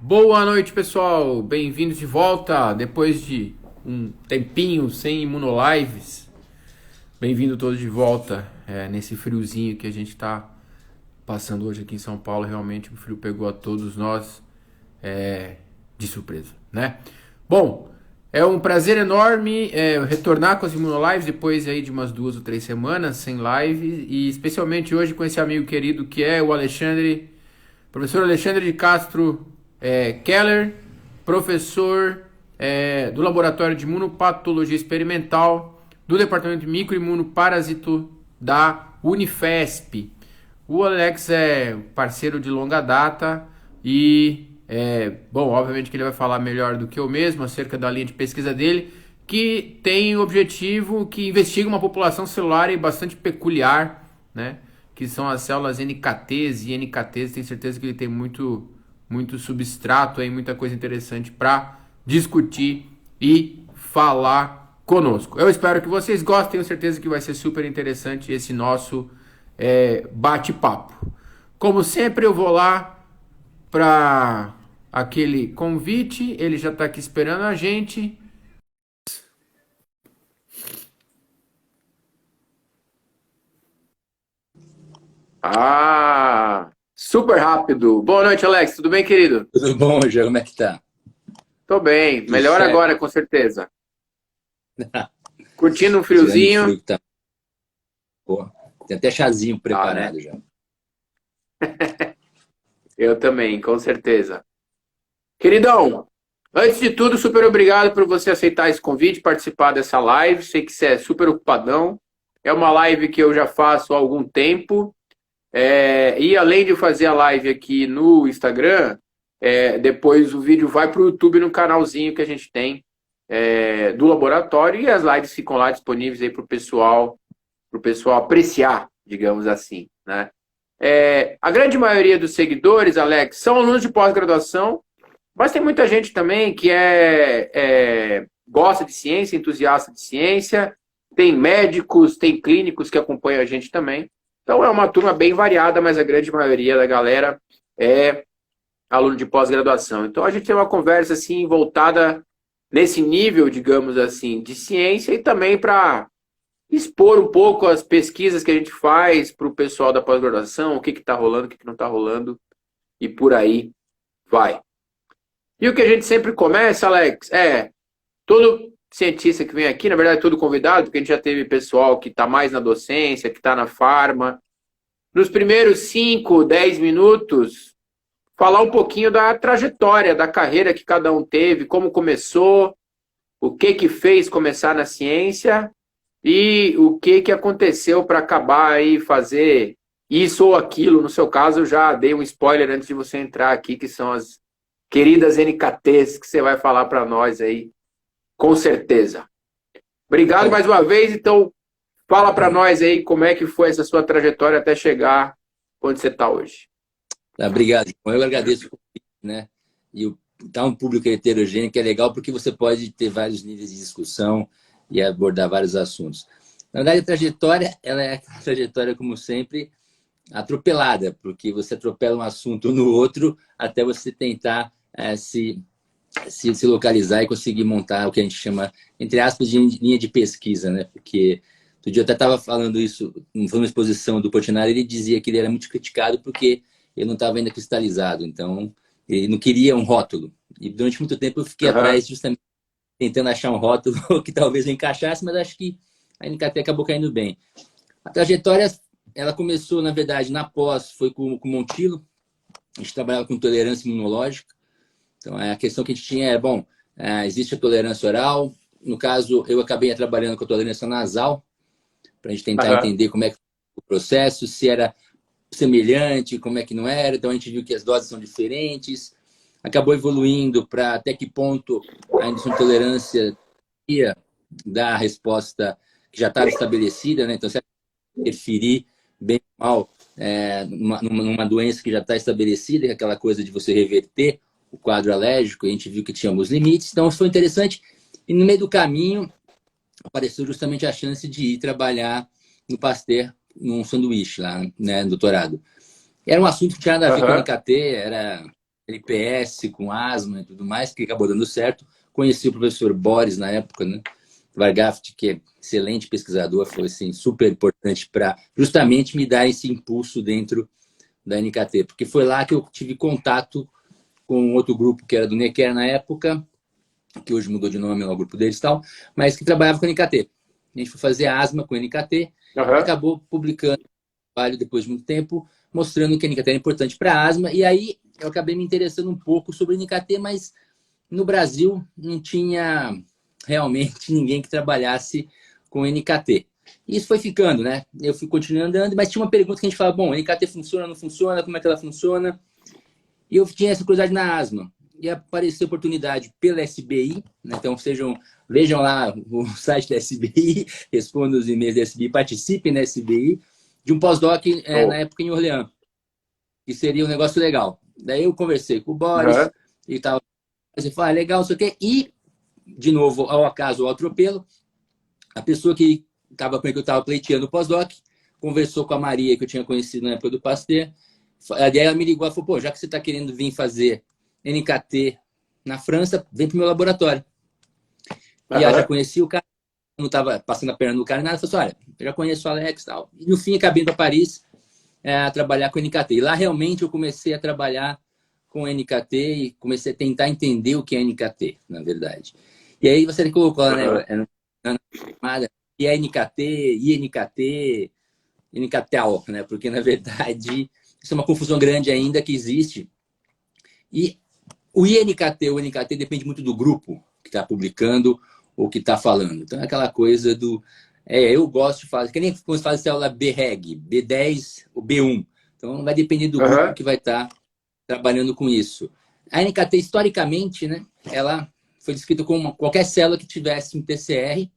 Boa noite, pessoal. Bem-vindos de volta depois de um tempinho sem imunolives. Bem-vindo todos de volta nesse friozinho que a gente está passando hoje aqui em São Paulo. Realmente o frio pegou a todos nós de surpresa, né? Bom, é um prazer enorme retornar com as imunolives depois aí de umas 2 ou 3 semanas sem live e especialmente hoje com esse amigo querido que é o Alexandre. Professor Alexandre de Castro Keller, professor do Laboratório de Imunopatologia Experimental do Departamento de Microimunoparasito da Unifesp. O Alex é parceiro de longa data e, bom, obviamente que ele vai falar melhor do que eu mesmo acerca da linha de pesquisa dele, que tem o objetivo que investiga uma população celular bastante peculiar, né? Que são as células NKTs e NKTs. Tenho certeza que ele tem muito substrato aí, muita coisa interessante para discutir e falar conosco. Eu espero que vocês gostem, tenho certeza que vai ser super interessante esse nosso bate-papo. Como sempre, eu vou lá para aquele convite, ele já está aqui esperando a gente. Super rápido. Boa noite, Alex. Tudo bem, querido? Tudo bom, Rogério? Como é que tá? Tô bem. Tudo Melhor certo? agora, com certeza. Curtindo um Tirando o friozinho. frio que tá. Pô, tem até chazinho Né? preparado já. Eu também, com certeza. Queridão, antes de tudo, super obrigado por você aceitar esse convite, participar dessa live. Sei que você é super ocupadão. É uma live que eu já faço há algum tempo. E além de fazer a live aqui no Instagram, depois o vídeo vai para o YouTube no canalzinho que a gente tem do laboratório e as lives ficam lá disponíveis aí para o pessoal apreciar, digamos assim, né? A grande maioria dos seguidores, Alex, são alunos de pós-graduação, mas tem muita gente também que gosta de ciência, entusiasta de ciência, tem médicos, tem clínicos que acompanham a gente também. Então é uma turma bem variada, mas a grande maioria da galera é aluno de pós-graduação. Então a gente tem uma conversa assim voltada nesse nível, digamos assim, de ciência e também para expor um pouco as pesquisas que a gente faz para o pessoal da pós-graduação, o que está rolando, o que não está rolando e por aí vai. E o que a gente sempre começa, Alex, todo cientista que vem aqui, na verdade, todo convidado, porque a gente já teve pessoal que está mais na docência, que está na farma. Nos primeiros 5, 10 minutos, falar um pouquinho da trajetória, da carreira que cada um teve, como começou, o que fez começar na ciência e o que aconteceu para acabar aí fazer isso ou aquilo. No seu caso, eu já dei um spoiler antes de você entrar aqui, que são as queridas NKTs que você vai falar para nós aí, com certeza. Obrigado mais uma vez, então fala para nós aí como é que foi essa sua trajetória até chegar onde você está hoje. Obrigado, João. Eu agradeço o convite, né? E tá um público heterogêneo, que é legal porque você pode ter vários níveis de discussão e abordar vários assuntos. Na verdade, a trajetória, ela é a trajetória, como sempre, atropelada, porque você atropela um assunto no outro até você tentar se localizar e conseguir montar o que a gente chama, entre aspas, de linha de pesquisa, né? Porque outro dia eu até estava falando isso, foi uma exposição do Portinari, ele dizia que ele era muito criticado porque ele não estava ainda cristalizado, então ele não queria um rótulo. E durante muito tempo eu fiquei Uhum. atrás justamente tentando achar um rótulo que talvez eu encaixasse, mas acho que a NKT acabou caindo bem. A trajetória, ela começou, na verdade, na pós, foi com o Montilo, a gente trabalhava com tolerância imunológica. Então, a questão que a gente tinha é, bom, existe a tolerância oral. No caso, eu acabei trabalhando com a tolerância nasal, para a gente tentar Uhum. entender como é que o processo, se era semelhante, como é que não era. Então, a gente viu que as doses são diferentes. Acabou evoluindo para até que ponto a indução de tolerância ia dar a resposta que já estava estabelecida, né? Então, se interferir bem ou mal numa doença que já está estabelecida, que é aquela coisa de você reverter o quadro alérgico, a gente viu que tinha alguns limites, então isso foi interessante. E no meio do caminho apareceu justamente a chance de ir trabalhar no Pasteur, num sanduíche lá, né, no doutorado. Era um assunto que tinha nada a ver com Uhum. NKT, era LPS, com asma e tudo mais, que acabou dando certo. Conheci o professor Boris na época, né? Vargaft, que é excelente pesquisador, foi assim, super importante para justamente me dar esse impulso dentro da NKT, porque foi lá que eu tive contato com outro grupo que era do Nequer na época, que hoje mudou de nome, é o grupo deles e tal, mas que trabalhava com NKT. A gente foi fazer asma com NKT e Aham. acabou publicando um trabalho depois de muito tempo, mostrando que a NKT era importante para asma, e aí eu acabei me interessando um pouco sobre NKT, mas no Brasil não tinha realmente ninguém que trabalhasse com NKT. E isso foi ficando, né? Eu fui continuando andando, mas tinha uma pergunta que a gente falava, bom, NKT funciona, não funciona, como é que ela funciona? E eu tinha essa curiosidade na asma. E apareceu a oportunidade pela SBI, né? Então vejam lá o site da SBI, respondam os e-mails da SBI, participem da SBI, de um pós-doc na Oh. época em Orleans, que seria um negócio legal. Daí eu conversei com o Aham. Boris e tal. Você fala, legal, isso aqui. E, de novo, ao acaso, ao atropelo, a pessoa que estava com que eu estava pleiteando o pós-doc, conversou com a Maria, que eu tinha conhecido na época do Pasteur. Daí ela me ligou e falou, pô, já que você está querendo vir fazer NKT na França, vem para o meu laboratório. E ela já Aham. conhecia o cara, não estava passando a perna no cara, nada. Falou assim, olha, eu já conheço o Alex e tal. E no fim, acabei indo para Paris a trabalhar com NKT. E lá, realmente, eu comecei a trabalhar com NKT e comecei a tentar entender o que é NKT, na verdade. E aí você colocou lá, né, Aham. e é NKT, INKT, NKTAO, né? Porque, na verdade, isso é uma confusão grande ainda que existe. E o INKT, o NKT depende muito do grupo que está publicando ou que está falando. Então, é aquela coisa do... eu gosto de fazer, que nem quando você faz célula BREG, B10 ou B1. Então, vai depender do grupo Aham. que vai estar trabalhando com isso. A NKT, historicamente, né, ela foi descrita como qualquer célula que tivesse um TCR,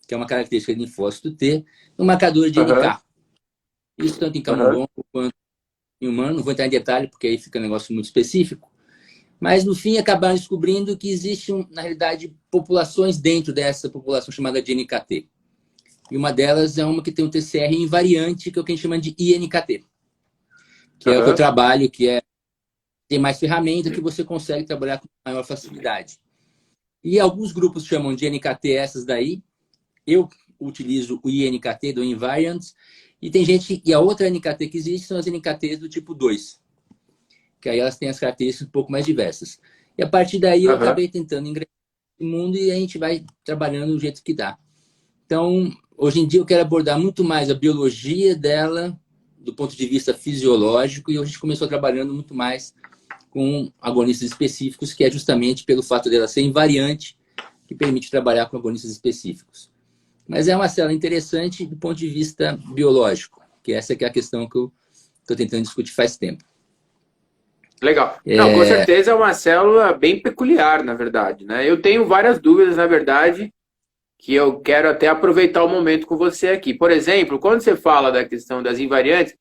que é uma característica de linfócito T, um marcador de Aham. NK. Isso tanto em Aham. camundongo quanto em humano. Não vou entrar em detalhe, porque aí fica um negócio muito específico. Mas, no fim, acabaram descobrindo que existem, na realidade, populações dentro dessa população chamada de NKT. E uma delas é uma que tem um TCR invariante, que é o que a gente chama de INKT, que é o que eu Aham. trabalho, que tem mais ferramenta que você consegue trabalhar com maior facilidade. E alguns grupos chamam de NKT essas daí. Eu utilizo o INKT do Invariant. E tem gente, e a outra NKT que existe são as NKTs do tipo 2, que aí elas têm as características um pouco mais diversas. E a partir daí eu Aham. acabei tentando ingressar no mundo e a gente vai trabalhando do jeito que dá. Então, hoje em dia eu quero abordar muito mais a biologia dela do ponto de vista fisiológico e a gente começou trabalhando muito mais com agonistas específicos, que é justamente pelo fato dela ser invariante, que permite trabalhar com agonistas específicos. Mas é uma célula interessante do ponto de vista biológico, que essa que é a questão que eu estou tentando discutir faz tempo. Legal. Não, com certeza é uma célula bem peculiar, na verdade, né? Eu tenho várias dúvidas, na verdade, que eu quero até aproveitar o momento com você aqui. Por exemplo, quando você fala da questão das invariantes,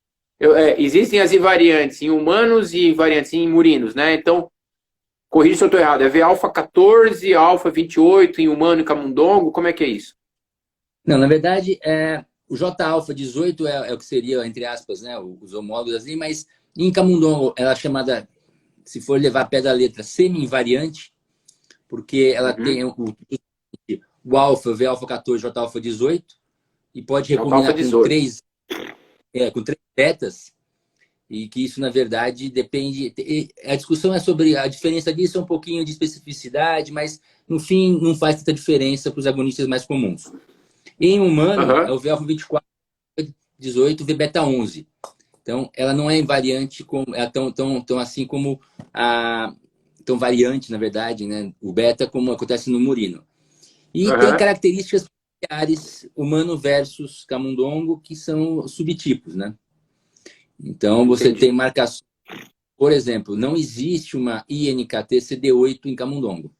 existem as invariantes em humanos e invariantes em murinos, né? Então, corrija se eu estou errado, é V-alfa 14, alfa 28 em humano e camundongo, como é que é isso? Não, na verdade, o J-alfa 18 é o que seria, entre aspas, né, os homólogos ali, mas em camundongo ela é chamada, se for levar a pé da letra, semi-invariante, porque ela Uhum. tem o alfa, V-alfa 14, J-alfa 18, e pode J-alfa recombinar 18. com três betas, e que isso, na verdade, depende... A discussão é sobre a diferença disso, é um pouquinho de especificidade, mas, no fim, não faz tanta diferença para os agonistas mais comuns. Em humano, é Aham. o V-alfa 24, 18, V-beta 11. Então, ela não é invariante, é tão assim como tão variante, na verdade, né? O beta, como acontece no murino. E tem Aham. características peculiares humano versus camundongo, que são subtipos, né? Então, você tem Entendi. marcações. Por exemplo, não existe uma INKT CD8 em camundongo.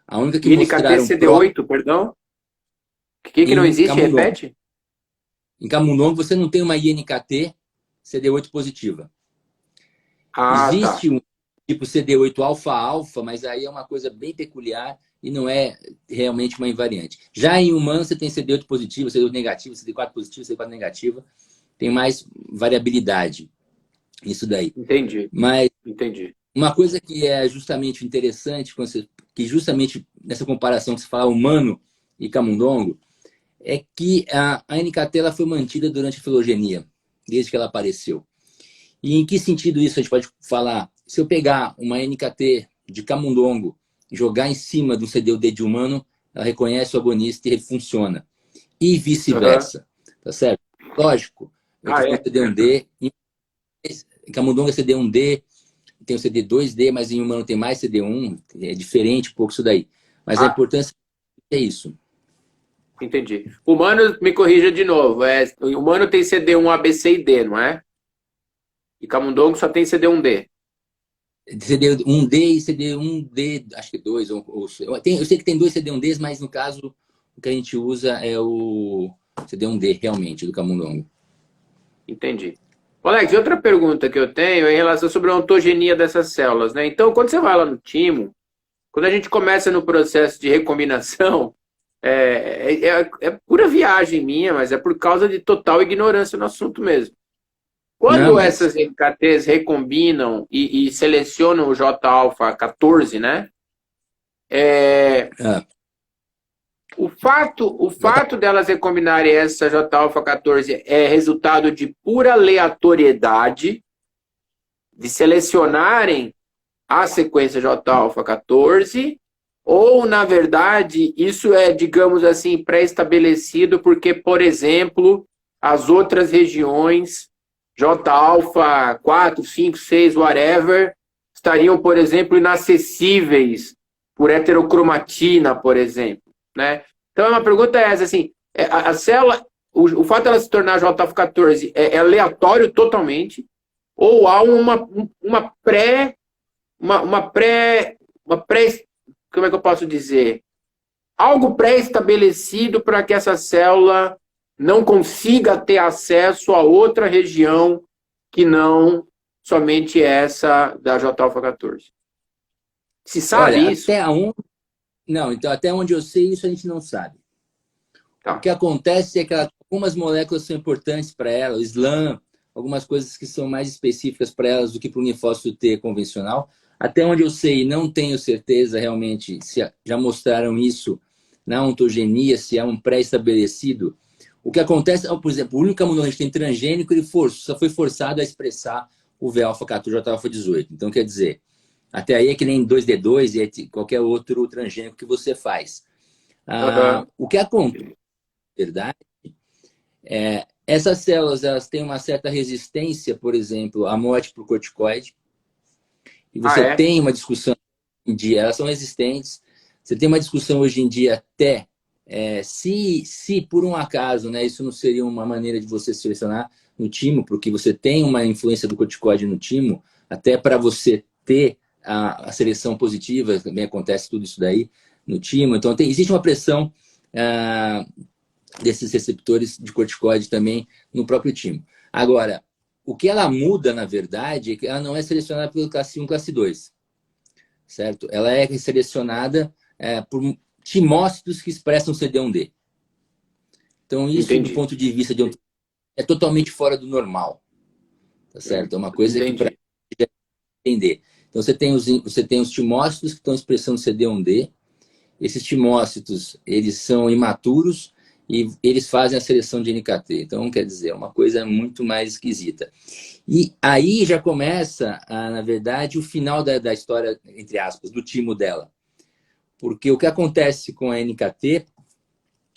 A única que INKT mostraram CD8, perdão? O que não em existe? camundongo. Repete? Em camundongo, você não tem uma INKT CD8 positiva. Ah, tá. Existe um tipo CD8 alfa-alfa, mas aí é uma coisa bem peculiar e não é realmente uma invariante. Já em humano, você tem CD8 positivo, CD8 negativo, CD4 positivo, CD4 negativa. Tem mais variabilidade. Isso daí. Entendi. Mas Entendi. Uma coisa que é justamente interessante, que justamente nessa comparação que se fala humano e camundongo, é que a NKT ela foi mantida durante a filogenia, desde que ela apareceu. E em que sentido isso a gente pode falar? Se eu pegar uma NKT de camundongo e jogar em cima de um CDUD de humano, ela reconhece o agonista e ele funciona. E Aham. vice-versa. Tá certo? Lógico, eu Ah, estou com é? CD1D, em camundongo é CD1D, tem o CD2D, mas em humano tem mais CD1, é diferente um pouco isso daí. Mas a Ah, importância é isso. entendi. Humano, me corrija de novo. Humano tem CD1, A, B, C e D, não é? E camundongo só tem CD1D. CD1D e CD1D, acho que dois. Eu sei que tem dois CD1Ds, mas no caso o que a gente usa é o CD1D, realmente, do camundongo. Entendi. Alex, e outra pergunta que eu tenho é em relação sobre a ontogenia dessas células, né? Então, quando você vai lá no timo, quando a gente começa no processo de recombinação, é pura viagem minha, mas é por causa de total ignorância no assunto mesmo. Não, Quando mas. essas NKTs recombinam e selecionam o J-alfa 14, né? Ah, já O fato delas recombinarem essa J-alfa 14 é resultado de pura aleatoriedade, de selecionarem a sequência J-alfa 14, ou, na verdade, isso é, digamos assim, pré-estabelecido porque, por exemplo, as outras regiões J-alfa 4, 5, 6, whatever, estariam, por exemplo, inacessíveis por heterocromatina, por exemplo, né? Então, uma pergunta é essa, assim, a célula, o fato dela se tornar J-alfa 14 é aleatório totalmente, ou há uma pré uma pré, como é que eu posso dizer? Algo pré-estabelecido para que essa célula não consiga ter acesso a outra região que não somente essa da J-alfa 14. Se Olha, sabe isso? até onde. Não, então até onde eu sei, isso a gente não sabe. O Tá. que acontece é que algumas moléculas são importantes para ela, o SLAM, algumas coisas que são mais específicas para elas do que para o linfócito T convencional. Até onde eu sei, não tenho certeza realmente se já mostraram isso na ontogenia, se é um pré-estabelecido. O que acontece, por exemplo, o único imunologista tem transgênico, ele só foi forçado a expressar o V-alfa-14, J-alfa-18. Então, quer dizer, até aí é que nem 2D2 e qualquer outro transgênico que você faz. Aham. O que acontece, na verdade, essas células elas têm uma certa resistência, por exemplo, à morte por corticoide. E Ah, você é? tem uma discussão hoje em dia, elas são resistentes. Você tem uma discussão hoje em dia até se por um acaso, né, isso não seria uma maneira de você selecionar no timo, porque você tem uma influência do corticoide no timo, até para você ter a seleção positiva, também acontece tudo isso daí no timo. Então existe uma pressão ah, desses receptores de corticoide também no próprio timo. Agora, o que ela muda, na verdade, é que ela não é selecionada pelo classe 1, classe 2, certo? Ela é selecionada por timócitos que expressam CD1D. Então, isso, do Entendi. ponto de vista de é totalmente fora do normal, tá certo? É uma coisa que para Entendi. entender. Então, você tem os timócitos que estão expressando CD1D. Esses timócitos, eles são imaturos e eles fazem a seleção de NKT. Então, quer dizer, é uma coisa muito mais esquisita. E aí já começa, na verdade, o final da história, entre aspas, do timo dela. Porque o que acontece com a NKT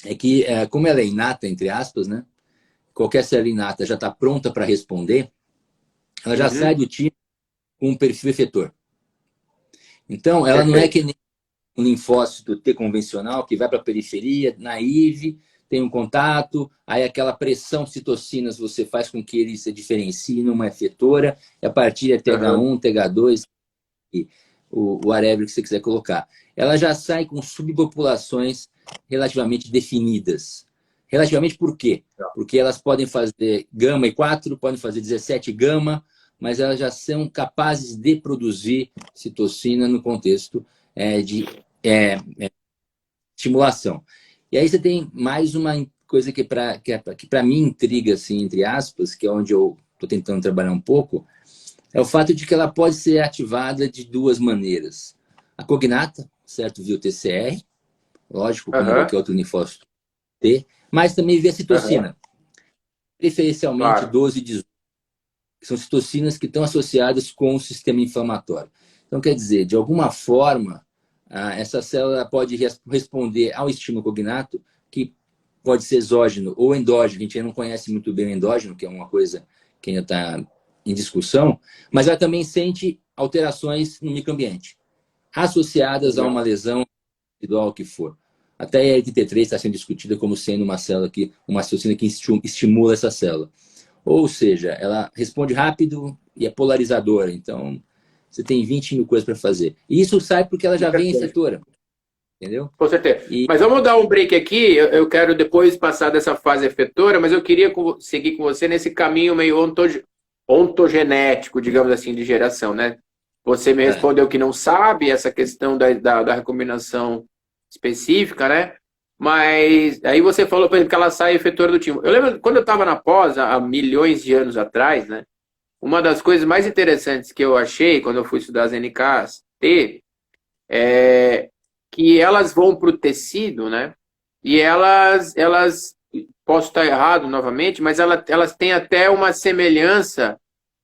é que, como ela é inata, entre aspas, né? Qualquer célula inata já está pronta para responder, ela já sai Uhum. do timo com um perfil efetor. Então, ela não é que Perfeito. nem um linfócito T convencional que vai para a periferia, naive, tem um contato, aí aquela pressão citocinas você faz com que ele se diferencie numa efetora, e a partir é Aham. TH1, TH2, e o whatever que você quiser colocar. Ela já sai com subpopulações relativamente definidas. Relativamente por quê? Porque elas podem fazer gama e 4, podem fazer 17 gama, mas elas já são capazes de produzir citocina no contexto de estimulação. E aí você tem mais uma coisa que para mim intriga, assim, entre aspas, que é onde eu estou tentando trabalhar um pouco, é o fato de que ela pode ser ativada de duas maneiras. A cognata, certo? Via o TCR, lógico, como Aham, qualquer outro linfócito T, mas também via aham, citocina, preferencialmente claro. 12 e 18, que são citocinas que estão associadas com o sistema inflamatório. Então, quer dizer, de alguma forma, essa célula pode responder ao estímulo cognato, que pode ser exógeno ou endógeno, a gente ainda não conhece muito bem o endógeno, que é uma coisa que ainda está em discussão, mas ela também sente alterações no microambiente, associadas a uma Legal. lesão individual que for. Até a ERT3 está sendo discutida como sendo uma célula uma citocina que estimula essa célula. Ou seja, ela responde rápido e é polarizadora. Então, você tem 20 mil coisas para fazer. E isso sai porque ela já vem efetora, entendeu? Com certeza. E Mas vamos dar um break aqui. Eu quero depois passar dessa fase efetora, mas eu queria seguir com você nesse caminho meio ontogenético, digamos assim, de geração, né? Você me é, respondeu que não sabe essa questão da recombinação específica, né? Mas aí você falou, por exemplo, que ela sai efetora do timo. Eu lembro quando eu estava na pós, há milhões de anos atrás, né? Uma das coisas mais interessantes que eu achei quando eu fui estudar as NKs T é que elas vão para o tecido, né? E elas, posso estar errado novamente, mas elas têm até uma semelhança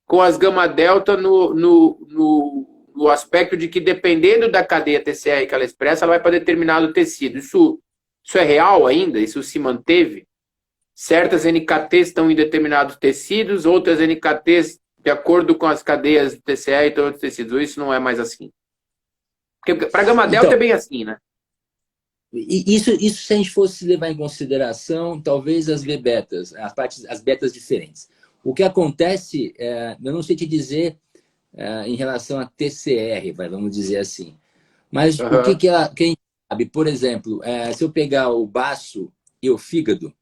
com as gama delta no aspecto de que dependendo da cadeia TCR que ela expressa, ela vai para determinado tecido. Isso é real ainda? Isso se manteve? Certas NKTs estão em determinados tecidos, outras NKTs, de acordo com as cadeias TCR, estão em outros tecidos. Ou isso não é mais assim? Porque para gama delta então, é bem assim, né? isso se a gente fosse levar em consideração, talvez as V-betas, as betas diferentes. O que acontece, eu não sei te dizer em relação a TCR, vamos dizer assim. Mas o que, Aham. que a gente sabe? Por exemplo, se eu pegar o baço e o fígado,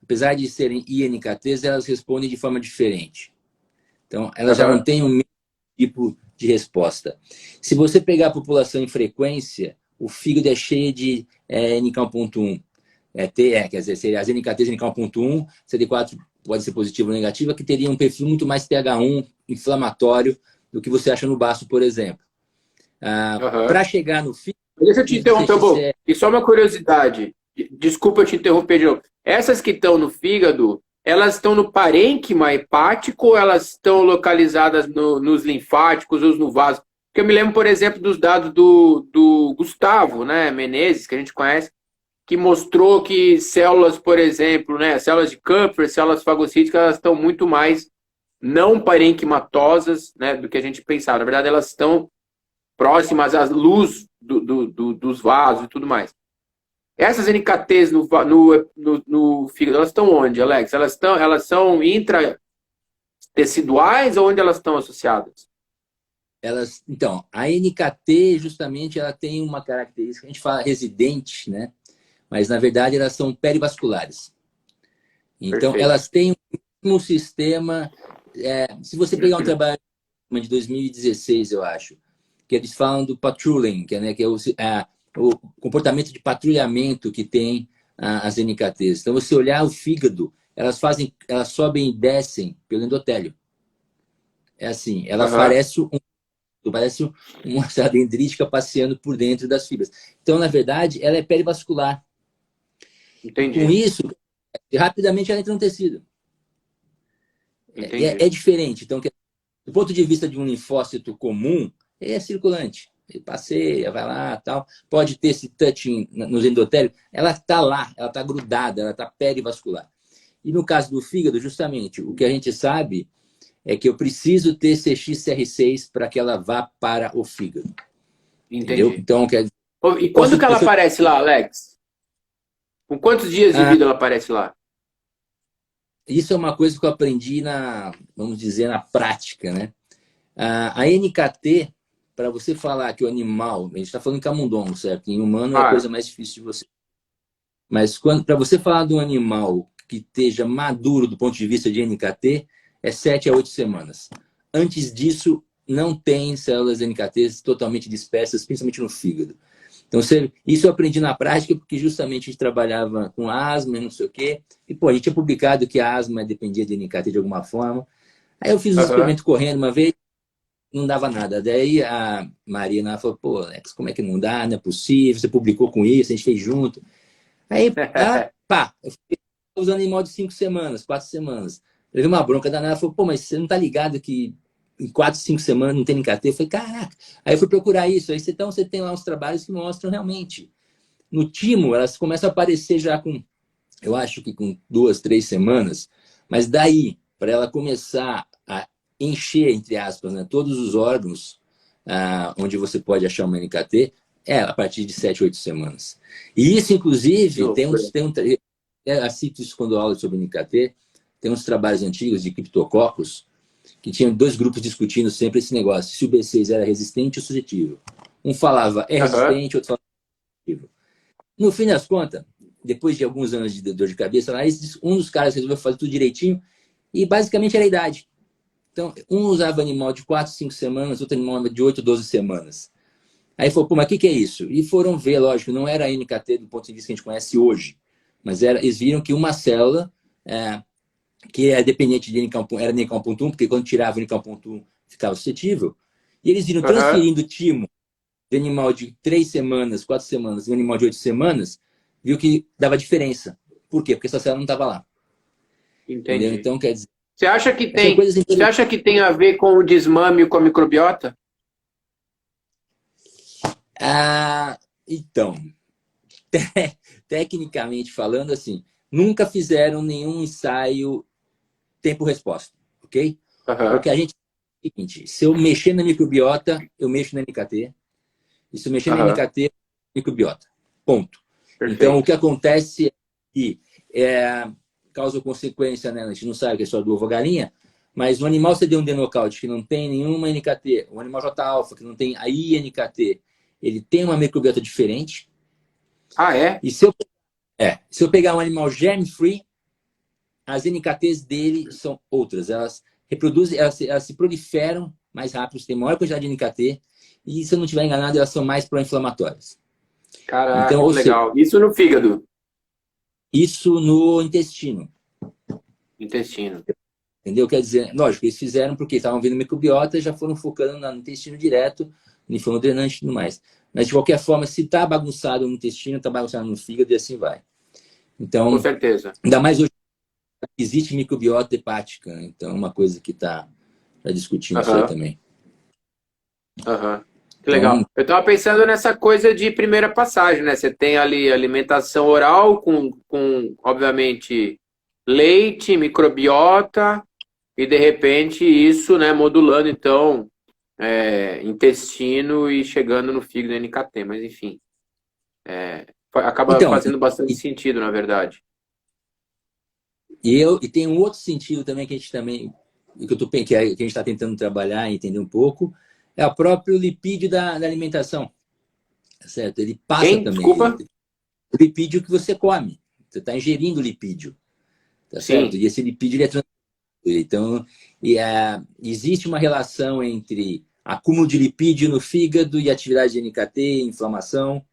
apesar de serem INKTs, elas respondem de forma diferente. Então, elas já não Aham. têm o mesmo tipo de resposta. Se você pegar a população em frequência, o fígado é cheio de NK1.1. Quer dizer, seria as NKTs NK1.1, CD4 pode ser positiva ou negativa, que teria um perfil muito mais TH1 inflamatório do que você acha no baço, por exemplo. Aham. Para chegar no fígado, Deixa eu te precisa ser interromper, bom. XCR. E só uma curiosidade. Desculpa eu te interromper de novo. Essas que estão no fígado, elas estão no parênquima hepático ou elas estão localizadas nos linfáticos ou no vaso? Porque eu me lembro, por exemplo, dos dados do Gustavo, né, Menezes, que a gente conhece, que mostrou que células, por exemplo, né, células de Kupffer, células fagocíticas, elas estão muito mais não parenquimatosas, né, do que a gente pensava. Na verdade, elas estão próximas à luz dos vasos e tudo mais. Essas NKTs no fígado, elas estão onde, Alex? Elas são intrateciduais ou onde elas estão associadas? Então, a NKT, justamente, ela tem uma característica, a gente fala residente, né? Mas, na verdade, elas são perivasculares. Então, Perfeito. elas têm um sistema... se você pegar um trabalho de 2016, eu acho, que eles falam do patrulling, que é o comportamento de patrulhamento que tem as NKTs. Então, você olhar o fígado, elas sobem e descem pelo endotélio. É assim, ela Aham, parece uma célula dendrítica passeando por dentro das fibras. Então, na verdade, ela é perivascular. E com entendi. isso, rapidamente ela entra no tecido. Entendi. É diferente. Então, do ponto de vista de um linfócito comum, ele é circulante. Ele passeia, vai lá, tal. Pode ter esse touching nos endotélio. Ela está lá, ela está grudada, ela está perivascular. E no caso do fígado, justamente, o que a gente sabe é que eu preciso ter CXCR6 para que ela vá para o fígado. Entendeu? Entendi. Então, quer dizer, E quando que ela se eu, aparece lá, Alex? Com quantos dias de ah, vida ela aparece lá? isso é uma coisa que eu aprendi vamos dizer, na prática, né? A NKT, para você falar que o animal, a gente está falando em camundongo, certo? Em humano é a Claro. coisa mais difícil de você. Mas para você falar de um animal que esteja maduro do ponto de vista de NKT, é 7 a 8 semanas. Antes disso, não tem células NKTs totalmente dispersas, principalmente no fígado. Então, isso eu aprendi na prática, porque justamente a gente trabalhava com asma e não sei o quê. E, pô, a gente tinha publicado que a asma dependia de NKT de alguma forma. Aí eu fiz um Aham. experimento correndo uma vez, não dava nada. Daí a Marina falou, pô, Alex, como é que não dá? Não é possível, você publicou com isso, a gente fez junto. Aí, pá, eu fiquei usando animal de 5 semanas, 4 semanas. Eu levei uma bronca danada, falou, pô, mas você não tá ligado que em 4, 5 semanas não tem NKT? Eu falei, caraca. Aí eu fui procurar isso. Aí então você tem lá uns trabalhos que mostram realmente. No timo, elas começam a aparecer já com, eu acho que com 2, 3 semanas, mas daí, para ela começar a encher, entre aspas, né, todos os órgãos onde você pode achar uma NKT, é a partir de 7, 8 semanas. E isso, Que inclusive, loucura. eu cito isso quando eu aula sobre NKT, tem uns trabalhos antigos de criptococos que tinham dois grupos discutindo sempre esse negócio, se o B6 era resistente ou suscetível. Um falava é Aham. resistente, outro falava suscetível. No fim das contas, depois de alguns anos de dor de cabeça, um dos caras resolveu fazer tudo direitinho e basicamente era a idade. Então, um usava animal de 4, 5 semanas, outro animal de 8, 12 semanas. Aí falou, pô, mas o que é isso? E foram ver, lógico, não era a NKT do ponto de vista que a gente conhece hoje, mas eles viram que uma célula que é dependente de NK1, era NK1.1, porque quando tirava o NK1.1 ficava suscetível, e eles viram Aham. transferindo timo de animal de 3 semanas, 4 semanas, e um animal de 8 semanas, viu que dava diferença. Por quê? Porque essa célula não estava lá. Entendeu? Entendi. Então, quer dizer, são coisas Você interessantes. acha que tem a ver com o desmame com a microbiota? Então, tecnicamente falando, assim, nunca fizeram nenhum ensaio tempo-resposta, ok? Aham. Porque a gente é o seguinte, se eu mexer na microbiota, eu mexo na NKT, e se eu mexer na Aham. NKT, microbiota. Ponto. Então, o Perfeito. que acontece é que causa ou consequência, né? A gente não sabe que é só do ovo ou galinha, mas o animal você deu um denocaute que não tem nenhuma NKT, o animal J-alfa que não tem a INKT, ele tem uma microbiota diferente. Ah, é? E se eu pegar um animal germ-free, as NKTs dele são outras. Elas reproduzem, elas se proliferam mais rápido, têm maior quantidade de NKT, e se eu não estiver enganado, elas são mais pró-inflamatórias. Então, Caraca, ou que seja, legal. Isso no fígado. isso no intestino. Intestino. Entendeu? Quer dizer, lógico, eles fizeram porque estavam vendo microbiota e já foram focando no intestino direto, linfoma drenante e tudo mais. Mas, de qualquer forma, se está bagunçado no intestino, está bagunçado no fígado e assim vai. Com Então, certeza. ainda mais hoje, existe microbiota hepática. Né? Então, é uma coisa que está discutindo isso aí Aham. também. Aham. Que Então, legal. Eu tava pensando nessa coisa de primeira passagem, né? Você tem ali alimentação oral obviamente, leite, microbiota e, de repente, isso, né, modulando, então, intestino e chegando no fígado NKT. Mas, enfim, acaba então fazendo bastante sentido, na verdade. e tem um outro sentido também que a gente também que a gente está tentando trabalhar e entender um pouco, é o próprio lipídio da alimentação, certo? Ele passa Quem? também, Desculpa? o lipídio que você come. Você está ingerindo lipídio, tá certo? Sim. E esse lipídio ele é transferido. Então, existe uma relação entre acúmulo de lipídio no fígado e atividade de NKT, inflamação,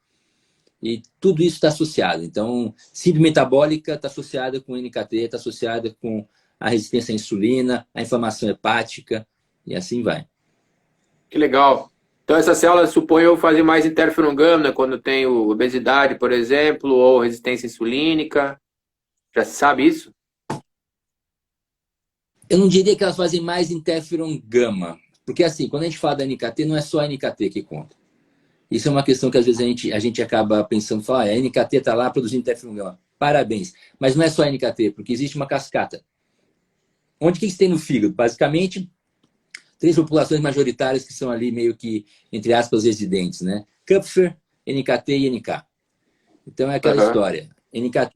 e tudo isso está associado. Então, síndrome metabólica está associada com NKT, está associada com a resistência à insulina, a inflamação hepática, e assim vai. Que legal. Então, essas células, suponho eu, fazem mais interferon gama, né, quando tem obesidade, por exemplo, ou resistência insulínica. Já se sabe isso? Eu não diria que elas fazem mais interferon gama, porque assim, quando a gente fala da NKT, não é só a NKT que conta. Isso é uma questão que às vezes a gente acaba pensando, fala, a NKT está lá produzindo interferon gama. Parabéns. Mas não é só a NKT, porque existe uma cascata. Onde que isso tem no fígado? Basicamente, três populações majoritárias que são ali meio que, entre aspas, residentes, né? Kupfer, NKT e NK. Então é aquela Aham. história. NKT,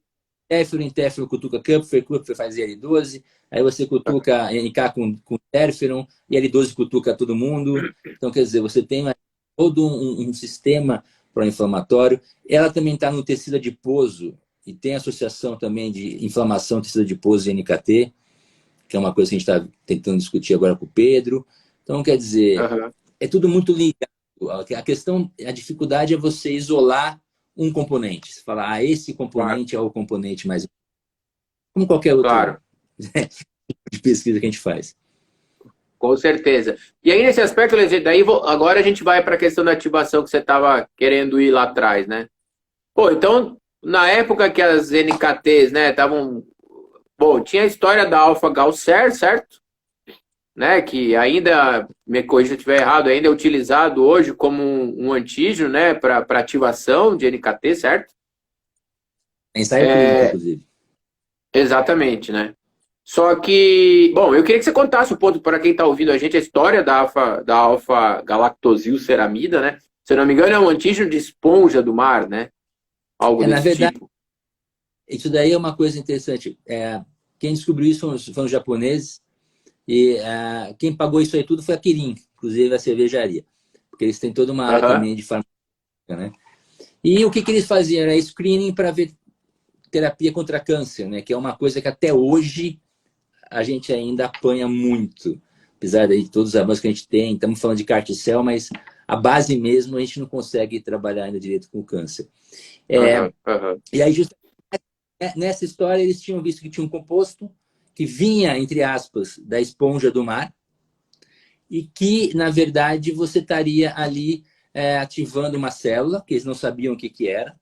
interferon cutuca Kupfer, Kupfer faz IL-12, aí você cutuca NK com interferon, e IL-12 cutuca todo mundo. Então, quer dizer, você tem todo um sistema pró-inflamatório. Ela também está no tecido adiposo, e tem associação também de inflamação tecido adiposo e NKT, que é uma coisa que a gente está tentando discutir agora com o Pedro. Então, quer dizer, Aham. é tudo muito ligado. A questão, a dificuldade é você isolar um componente. Você falar, esse Claro. componente é o componente mais. Como qualquer outro Claro. de pesquisa que a gente faz. Com certeza. E aí, nesse aspecto, Leandro, agora a gente vai para a questão da ativação que você estava querendo ir lá atrás, né? Pô, então, na época que as NKTs, né, estavam. Bom, tinha a história da Alpha-Gal, certo? Né, que ainda, me corrija se eu estiver errado, ainda é utilizado hoje como um antígeno, né, para ativação de NKT, certo? Ensaio clínico, inclusive. Exatamente, né? Só que, bom, eu queria que você contasse um pouco para quem está ouvindo a gente a história da alfa-galactosilceramida, né? Se eu não me engano, é um antígeno de esponja do mar, né? Algo Na desse verdade, tipo. isso daí é uma coisa interessante. Quem descobriu isso foram os japoneses, e quem pagou isso aí tudo foi a Kirin, inclusive a cervejaria, porque eles têm toda uma área Aham, também de farmácia, né? E o que eles faziam? Era screening para ver terapia contra câncer, né? Que é uma coisa que até hoje a gente ainda apanha muito. Apesar de todos os avanços que a gente tem, estamos falando de carticel, mas a base mesmo a gente não consegue trabalhar ainda direito com o câncer. aham, aham. E aí, justamente nessa história, eles tinham visto que tinha um composto que vinha, entre aspas, da esponja do mar e que, na verdade, você estaria ali ativando uma célula, que eles não sabiam o que era,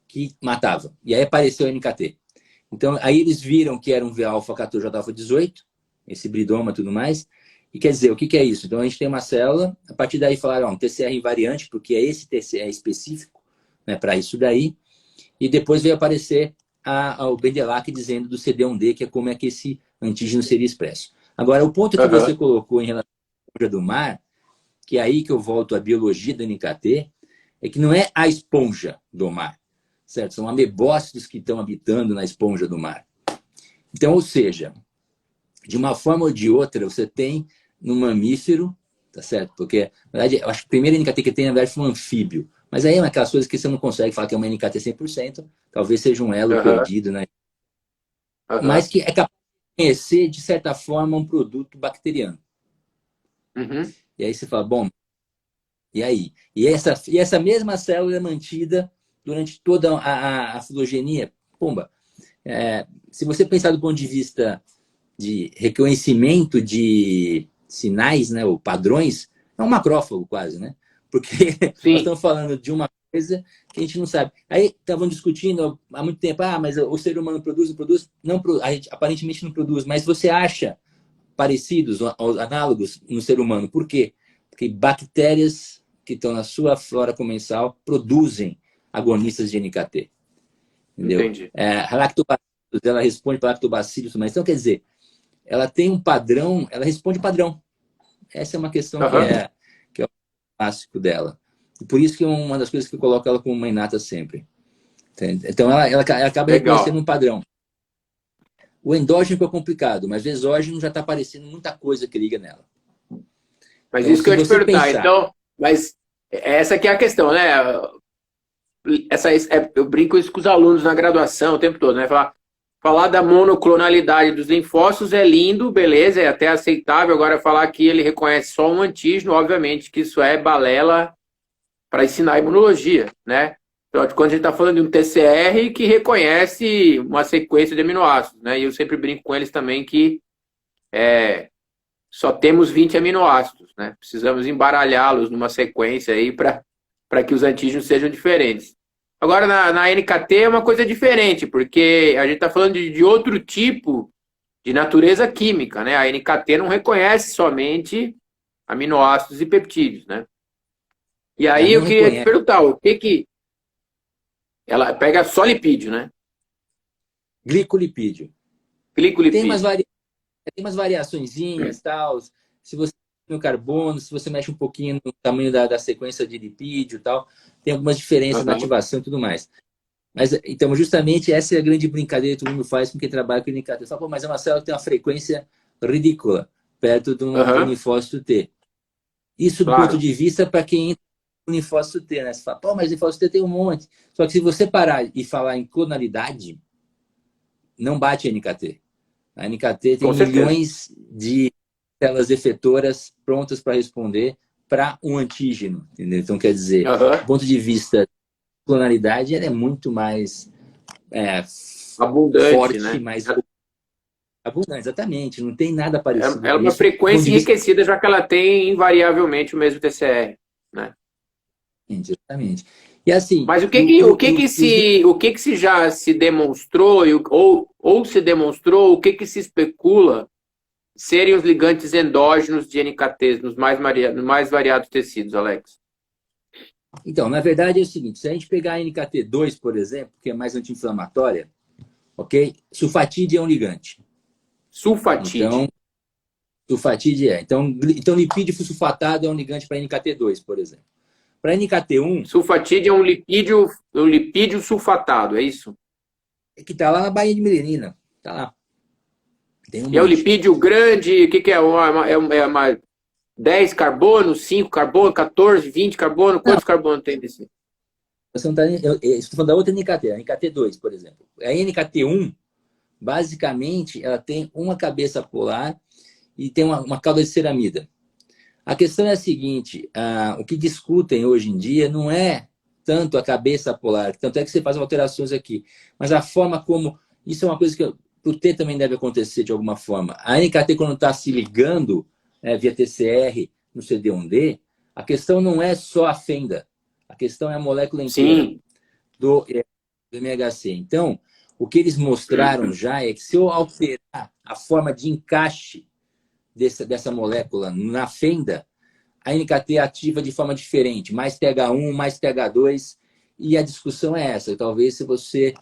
que matava. E aí apareceu o NKT. Então, aí eles viram que era um V-alfa-14, J-alfa-18, esse bridoma e tudo mais. E quer dizer, o que é isso? Então, a gente tem uma célula, a partir daí falaram, um TCR invariante, porque é esse TCR específico, né, para isso daí. E depois veio aparecer o Bendelac dizendo do CD1D, que é como é que esse antígeno seria expresso. Agora, o ponto que você Aham. colocou em relação à esponja do mar, que é aí que eu volto à biologia do NKT, é que não é a esponja do mar, certo? São amebócitos que estão habitando na esponja do mar. Então, ou seja, de uma forma ou de outra, você tem no mamífero, tá certo? Porque, na verdade, eu acho que o primeiro NKT que tem, na verdade, foi um anfíbio. Mas aí é uma aquelas coisas que você não consegue falar que é uma NKT 100%, talvez seja um elo Aham. perdido, né? Mas Aham. que é capaz de conhecer, de certa forma, um produto bacteriano. Uhum. E aí você fala, bom, e aí? E essa mesma célula é mantida durante toda a filogenia. Pumba. Se você pensar do ponto de vista de reconhecimento de sinais, né, ou padrões, é um macrófago quase, né? Porque nós Sim. estamos falando de uma coisa que a gente não sabe. Aí estavam discutindo há muito tempo, mas o ser humano produz, não produz? Não, a gente aparentemente não produz, mas você acha parecidos, análogos no ser humano. Por quê? Porque bactérias que estão na sua flora comensal produzem agonistas de NKT. Entendeu? Entendi. A lactobacillus, ela responde para lactobacillus, mas então quer dizer, ela tem um padrão, ela responde padrão. Essa é uma questão Aham. que é o clássico dela. E por isso que é uma das coisas que eu coloco ela como uma inata sempre. Então ela acaba reconhecendo Legal. um padrão. O endógeno é complicado, mas o exógeno já está aparecendo muita coisa que liga nela. Mas Então, isso que se eu ia te você perguntar. pensar, Então, mas essa aqui é a questão, né? Eu brinco isso com os alunos na graduação o tempo todo, né? Falar da monoclonalidade dos linfócitos é lindo, beleza, é até aceitável. Agora, falar que ele reconhece só um antígeno, obviamente que isso é balela para ensinar a imunologia, né? Então, quando a gente está falando de um TCR que reconhece uma sequência de aminoácidos, né? E eu sempre brinco com eles também que só temos 20 aminoácidos, né? Precisamos embaralhá-los numa sequência aí para que os antígenos sejam diferentes. Agora, na NKT é uma coisa diferente, porque a gente está falando de outro tipo de natureza química, né? A NKT não reconhece somente aminoácidos e peptídeos, né? E ela aí não eu queria te reconhece perguntar, o que que ela pega só lipídio, né? glicolipídio. Tem umas, Glicolipídio. vari... tem umas variaçõezinhas, tal. Se você no carbono, se você mexe um pouquinho no tamanho da sequência de lipídio, tal, tem algumas diferenças na Aham. ativação e tudo mais. Mas, então, justamente essa é a grande brincadeira que todo mundo faz com quem trabalha com NKT. Fala, pô, mas é uma célula que tem uma frequência ridícula, perto de um Aham. linfócito T. Isso do ponto Claro. de vista para quem entra no linfócito T, né? Você fala, pô, mas linfócito T tem um monte. Só que se você parar e falar em clonalidade, não bate a NKT. A NKT tem Com certeza. milhões de células efetoras prontas para responder para um antígeno, entendeu? Então, quer dizer, do Aham. ponto de vista de clonalidade, ela é muito mais é, Abundante, forte, né? mais abundante, exatamente. Não tem nada parecido Ela é com uma isso. Do ponto frequência de vista enriquecida, já que ela tem invariavelmente o mesmo TCR, né? exatamente. E assim, Mas o que que se já se demonstrou ou se demonstrou, o que que se especula serem os ligantes endógenos de NKTs nos mais variados tecidos, Alex? então, na verdade é o seguinte, se a gente pegar a NKT2, por exemplo, que é mais anti-inflamatória, ok? Sulfatídeo é um ligante. Então, Sulfatídeo. sulfatídeo é. Então lipídio sulfatado é um ligante para NKT2, por exemplo. Para NKT1, Sulfatídeo é um lipídio sulfatado, é isso? é que está lá na Baía de Melerina. Está lá. Tem um E é o monte. lipídio grande, o que que é? É uma 10 carbono, 5 carbono, 14, 20 carbono? Não, Quantos carbonos tem desse? você não tá, eu estou falando da outra NKT, a NKT2, por exemplo. A NKT1, basicamente, ela tem uma cabeça polar e tem uma cauda de ceramida. A questão é a seguinte, o que discutem hoje em dia não é tanto a cabeça polar, tanto é que você faz alterações aqui, mas a forma como... Isso é uma coisa que para o T também deve acontecer de alguma forma. A NKT, quando está se ligando via TCR no CD1D, a questão não é só a fenda, a questão é a molécula inteira Sim. do MHC. Então, o que eles mostraram já é que se eu alterar a forma de encaixe dessa molécula na fenda, a NKT ativa de forma diferente, mais TH1, mais TH2, e a discussão é essa. Talvez se você...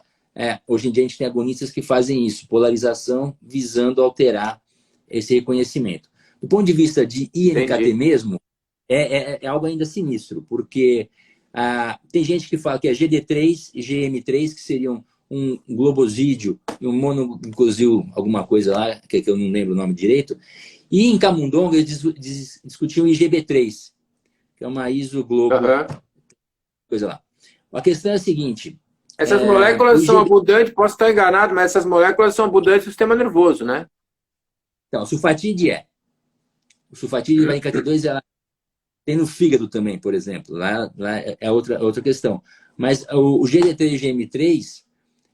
hoje em dia a gente tem agonistas que fazem isso, polarização, visando alterar esse reconhecimento. Do ponto de vista de INKT Entendi. mesmo, é algo ainda sinistro, porque tem gente que fala que é GD3 e GM3, que seriam um globosídeo e um monoglucosil, alguma coisa lá, que eu não lembro o nome direito, e em Camundonga eles discutiam IGB3, que é uma isoglobo, Aham. coisa lá. A questão é a seguinte, Essas o moléculas são IGB... abundantes, posso estar enganado, mas essas moléculas são abundantes no sistema nervoso, né? Então, o sulfatídeo O sulfatídeo vai em KT2, ela tem no fígado também, por exemplo. Lá é outra questão. Mas o GD3 e o GM3,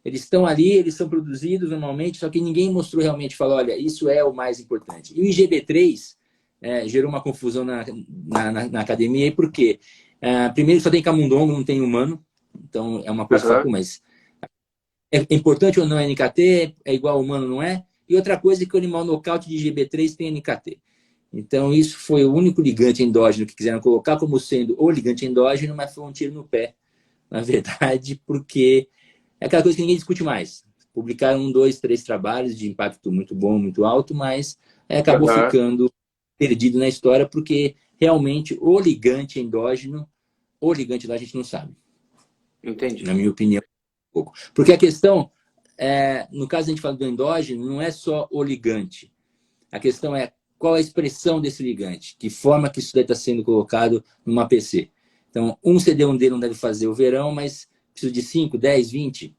eles estão ali, eles são produzidos normalmente, só que ninguém mostrou realmente, falou, olha, isso é o mais importante. E o IGB3 gerou uma confusão na academia, aí por quê? Primeiro, só tem camundongo, não tem humano. Então, é uma coisa que fala, Aham. pô, mas é importante ou não a NKT? É igual ao humano, não é? E outra coisa é que o animal nocaute de IGB3 tem NKT. Então, isso foi o único ligante endógeno que quiseram colocar como sendo o ligante endógeno, mas foi um tiro no pé, na verdade, porque é aquela coisa que ninguém discute mais. Publicaram 1, 2, 3 trabalhos de impacto muito bom, muito alto, mas acabou Aham. ficando perdido na história, porque realmente o ligante endógeno a gente não sabe, na Entendi. minha opinião. Um pouco. Porque a questão, no caso a gente fala do endógeno, não é só o ligante. A questão é qual a expressão desse ligante, que forma que isso está sendo colocado numa PC. Então, um CD1D não deve fazer o verão, mas precisa de 5, 10, 20.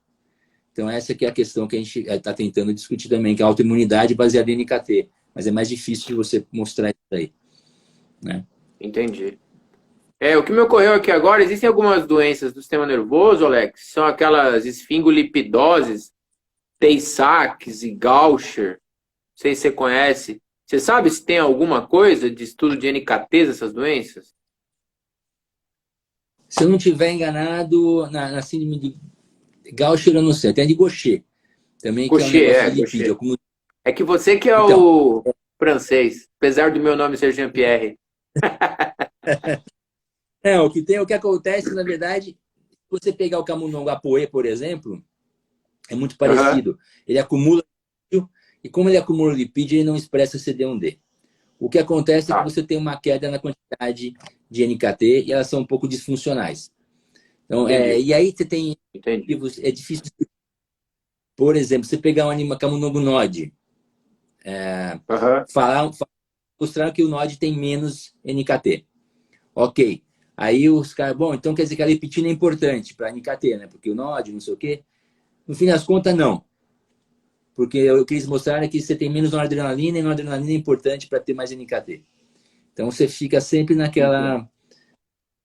Então, essa que é a questão que a gente está tentando discutir também, que é a autoimunidade baseada em NKT. Mas é mais difícil de você mostrar isso aí, né? Entendi. O que me ocorreu aqui agora, existem algumas doenças do sistema nervoso, Alex, são aquelas esfingolipidoses, Tay-Sachs e Gaucher. Não sei se você conhece. Você sabe se tem alguma coisa de estudo de NKTs essas doenças? Se eu não estiver enganado, na síndrome de Gaucher, eu não sei, tem a de Gaucher também, que é um Gaucher, negócio de Gaucher. lipídio. É que você que é Então, o francês, apesar do meu nome ser Jean-Pierre. o que acontece, na verdade, se você pegar o camundongo apoe, por exemplo, é muito Aham. parecido. Ele acumula lipídio, e como ele acumula lipídio, ele não expressa CD1D. O que acontece é que Tá, você tem uma queda na quantidade de NKT e elas são um pouco disfuncionais. Então, entendi, e aí você tem entendi. é difícil, por exemplo, você pegar um animal camundongo node, Aham. mostrar que o node tem menos NKT. Ok. Aí os caras, bom, então quer dizer que a leptina é importante para NKT, né? Porque o node, não sei o quê. No fim das contas, não. Porque o que eles mostraram é que você tem menos noradrenalina e noradrenalina é importante para ter mais NKT. Então você fica sempre Entendi.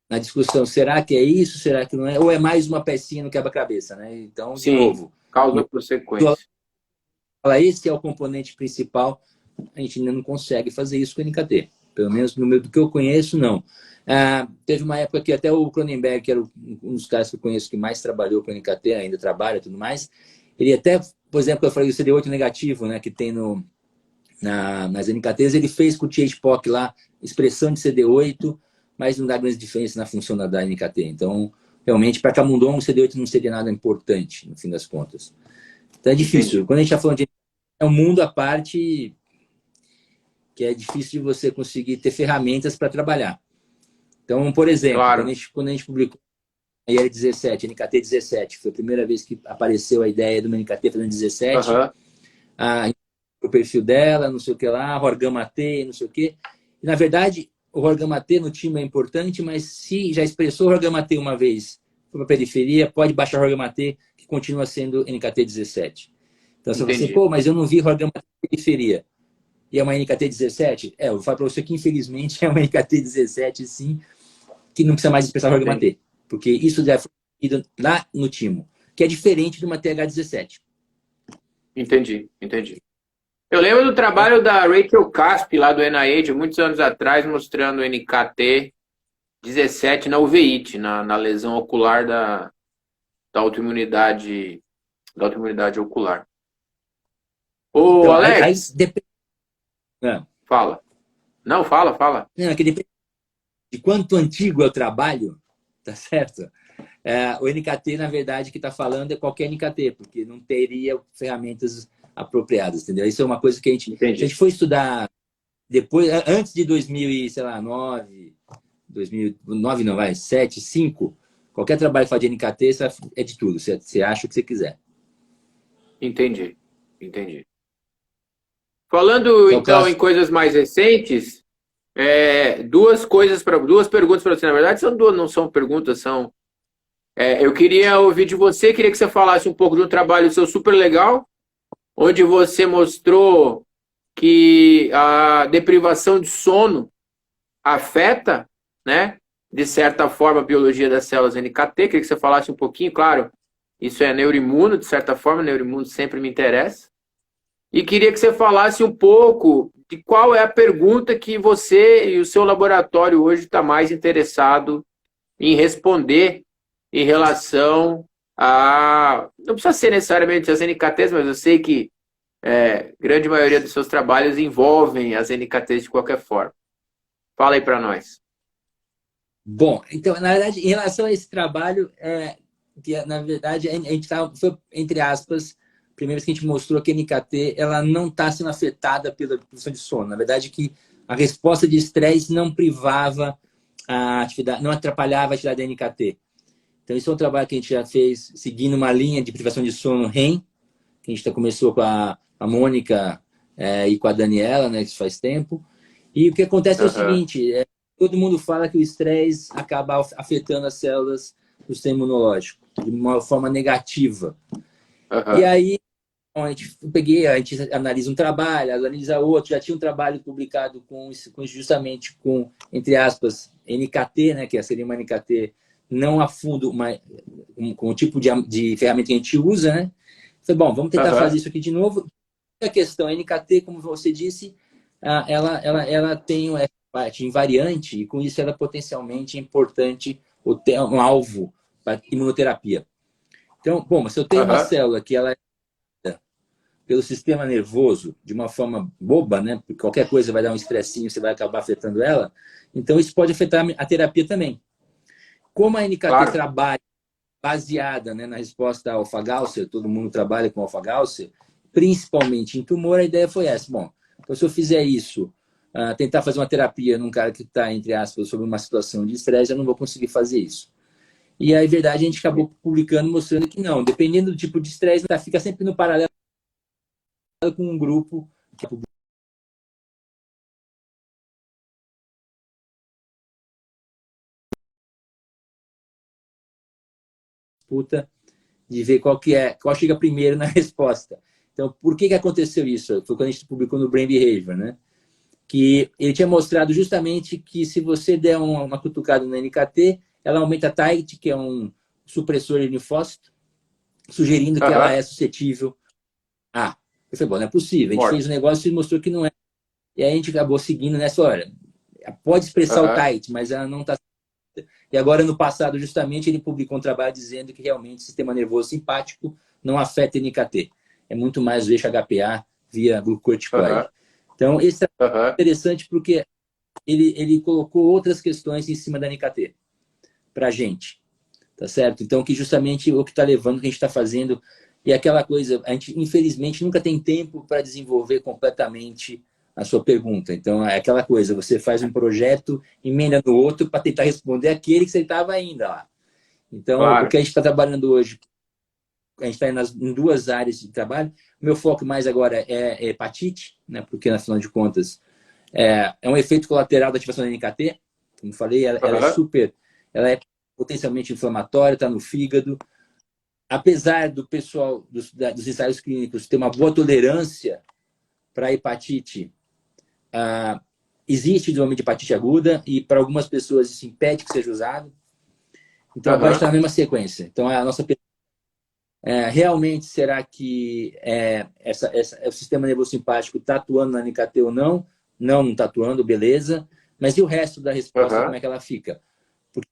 na discussão, será que é isso, será que não é? Ou é mais uma pecinha no quebra-cabeça, né? Então, de Sim, novo, causa não estou consequência. fala, esse é o componente principal, a gente ainda não consegue fazer isso com o NKT. Pelo menos no meio do que eu conheço, não. Teve uma época que até o Cronenberg, que era um dos caras que eu conheço que mais trabalhou com o NKT, ainda trabalha e tudo mais, ele até, por exemplo, eu falei do CD8 negativo, né, que tem nas NKTs, ele fez com o TH-POC lá, expressão de CD8, mas não dá grande diferença na função da NKT. Então, realmente, para Camundongo, o CD8 não seria nada importante, no fim das contas. Então é difícil. Entendi. Quando a gente está falando de... É um mundo à parte que é difícil de você conseguir ter ferramentas para trabalhar. Então, por exemplo, Claro. quando a gente publicou a IL-17, NKT-17, foi a primeira vez que apareceu a ideia do NKT fazendo 17, Aham. o perfil dela, não sei o que lá, Rorgamatê, não sei o que. E, na verdade, o Rorgamatê no time é importante, mas se já expressou o Rorgamatê uma vez para a periferia, pode baixar o Rorgamatê, que continua sendo NKT-17. Então, você fala assim, Entendi. pô, mas eu não vi Rorgamatê na periferia. E é uma NKT-17? Eu vou falar para você que, infelizmente, é uma NKT-17, sim, que não precisa mais expressar o Entendi. Rorgamatê. Porque isso já foi ido lá no timo, que é diferente de uma TH-17. Entendi. Entendi. Eu lembro do trabalho da Rachel Casp, lá do NIH, muitos anos atrás, mostrando o NKT-17 na uveíte, na lesão ocular da autoimunidade, da autoimunidade ocular. Ô, Então, aí Alex, depende. Não, fala. Não, fala, fala. é que depende de quanto antigo é o trabalho, tá certo? O NKT, na verdade, que está falando é qualquer NKT, porque não teria ferramentas apropriadas, entendeu? Isso é uma coisa que se a Entendi. gente for estudar depois, antes de 2009, 2009 não, vai, 7, 5, qualquer trabalho que faz de NKT é de tudo, você acha o que você quiser. Entendi. Entendi. Falando Então, então em clássico. coisas mais recentes, duas perguntas para você. Na verdade, são duas, não são perguntas, são. Eu queria ouvir de você, queria que você falasse um pouco de um trabalho seu super legal, onde você mostrou que a deprivação de sono afeta, né, de certa forma, a biologia das células NKT. Queria que você falasse um pouquinho, claro, isso é neuroimuno, de certa forma, neuroimuno sempre me interessa. E queria que você falasse um pouco de qual é a pergunta que você e o seu laboratório hoje está mais interessado em responder em relação a... Não precisa ser necessariamente as NKTs, mas eu sei que grande maioria dos seus trabalhos envolvem as NKTs de qualquer forma. Fala aí para nós. Bom, então, na verdade, em relação a esse trabalho, que na verdade a gente foi, entre aspas, primeiro que a gente mostrou que a NKT ela não está sendo afetada pela produção de sono. Na verdade, que a resposta de estresse não privava a atividade, não atrapalhava a atividade da NKT. Então, isso é um trabalho que a gente já fez seguindo uma linha de privação de sono REM, que a gente começou com a Mônica e com a Daniela, né, isso faz tempo. E o que acontece é o Aham, seguinte, todo mundo fala que o estresse acaba afetando as células do sistema imunológico de uma forma negativa. E aham, aí, a gente analisa um trabalho, analisa outro, já tinha um trabalho publicado justamente com, entre aspas, NKT, né, que seria uma NKT não a fundo, com o tipo de ferramenta que a gente usa, né? Falei, bom, vamos tentar fazer aham, isso aqui de novo. A questão, a NKT, como você disse, ela tem essa parte invariante e com isso ela é potencialmente importante ou ter um alvo para imunoterapia. Então, bom, mas se eu tenho uma aham, célula que ela é pelo sistema nervoso de uma forma boba, né? Porque qualquer coisa vai dar um estressinho, você vai acabar afetando ela. Então, isso pode afetar a terapia também. Como a NKT claro. trabalha baseada, né, na resposta ao alfa-gáussea, todo mundo trabalha com alfa-gáussea, principalmente em tumor, a ideia foi essa. Bom, então se eu fizer isso, tentar fazer uma terapia num cara que está, entre aspas, sob uma situação de estresse, eu não vou conseguir fazer isso. E aí, verdade, a gente acabou publicando, mostrando que não, dependendo do tipo de estresse, fica sempre no paralelo com um grupo que é disputa de ver qual chega primeiro na resposta. Então, por que aconteceu isso? Foi quando a gente publicou no Brain Behavior, né? Que ele tinha mostrado justamente que se você der uma cutucada no NKT, ela aumenta a TIGIT, que é um supressor de linfócito, sugerindo que ela Aham, é suscetível a. Eu falei, bom, não é possível. A gente fez o negócio e mostrou que não é. E aí a gente acabou seguindo nessa hora. Pode expressar o tight, mas ela não está. E agora, no passado, justamente, ele publicou um trabalho dizendo que realmente o sistema nervoso simpático não afeta NKT. É muito mais o eixo HPA via glucorticoide. Então, esse é interessante porque ele colocou outras questões em cima da NKT para a gente. Tá certo? Então, que justamente o que está levando, o que a gente está fazendo, e aquela coisa, a gente, infelizmente, nunca tem tempo para desenvolver completamente a sua pergunta. Então, é aquela coisa, você faz um projeto, emenda no outro para tentar responder aquele que você estava ainda lá. Então, o que a gente está trabalhando hoje, a gente está em duas áreas de trabalho. O meu foco mais agora é hepatite, né? Porque, afinal de contas, é um efeito colateral da ativação da NKT. Como falei, ela é super... Ela é potencialmente inflamatória, está no fígado. Apesar do pessoal, dos ensaios clínicos, ter uma boa tolerância para a hepatite, existe desenvolvimento de hepatite aguda e para algumas pessoas isso impede que seja usado. Então, vai estar na mesma sequência. Então, a nossa realmente, será que o sistema nervoso simpático está atuando na NKT ou não? Não está atuando, beleza. Mas e o resto da resposta, como é que ela fica? Porque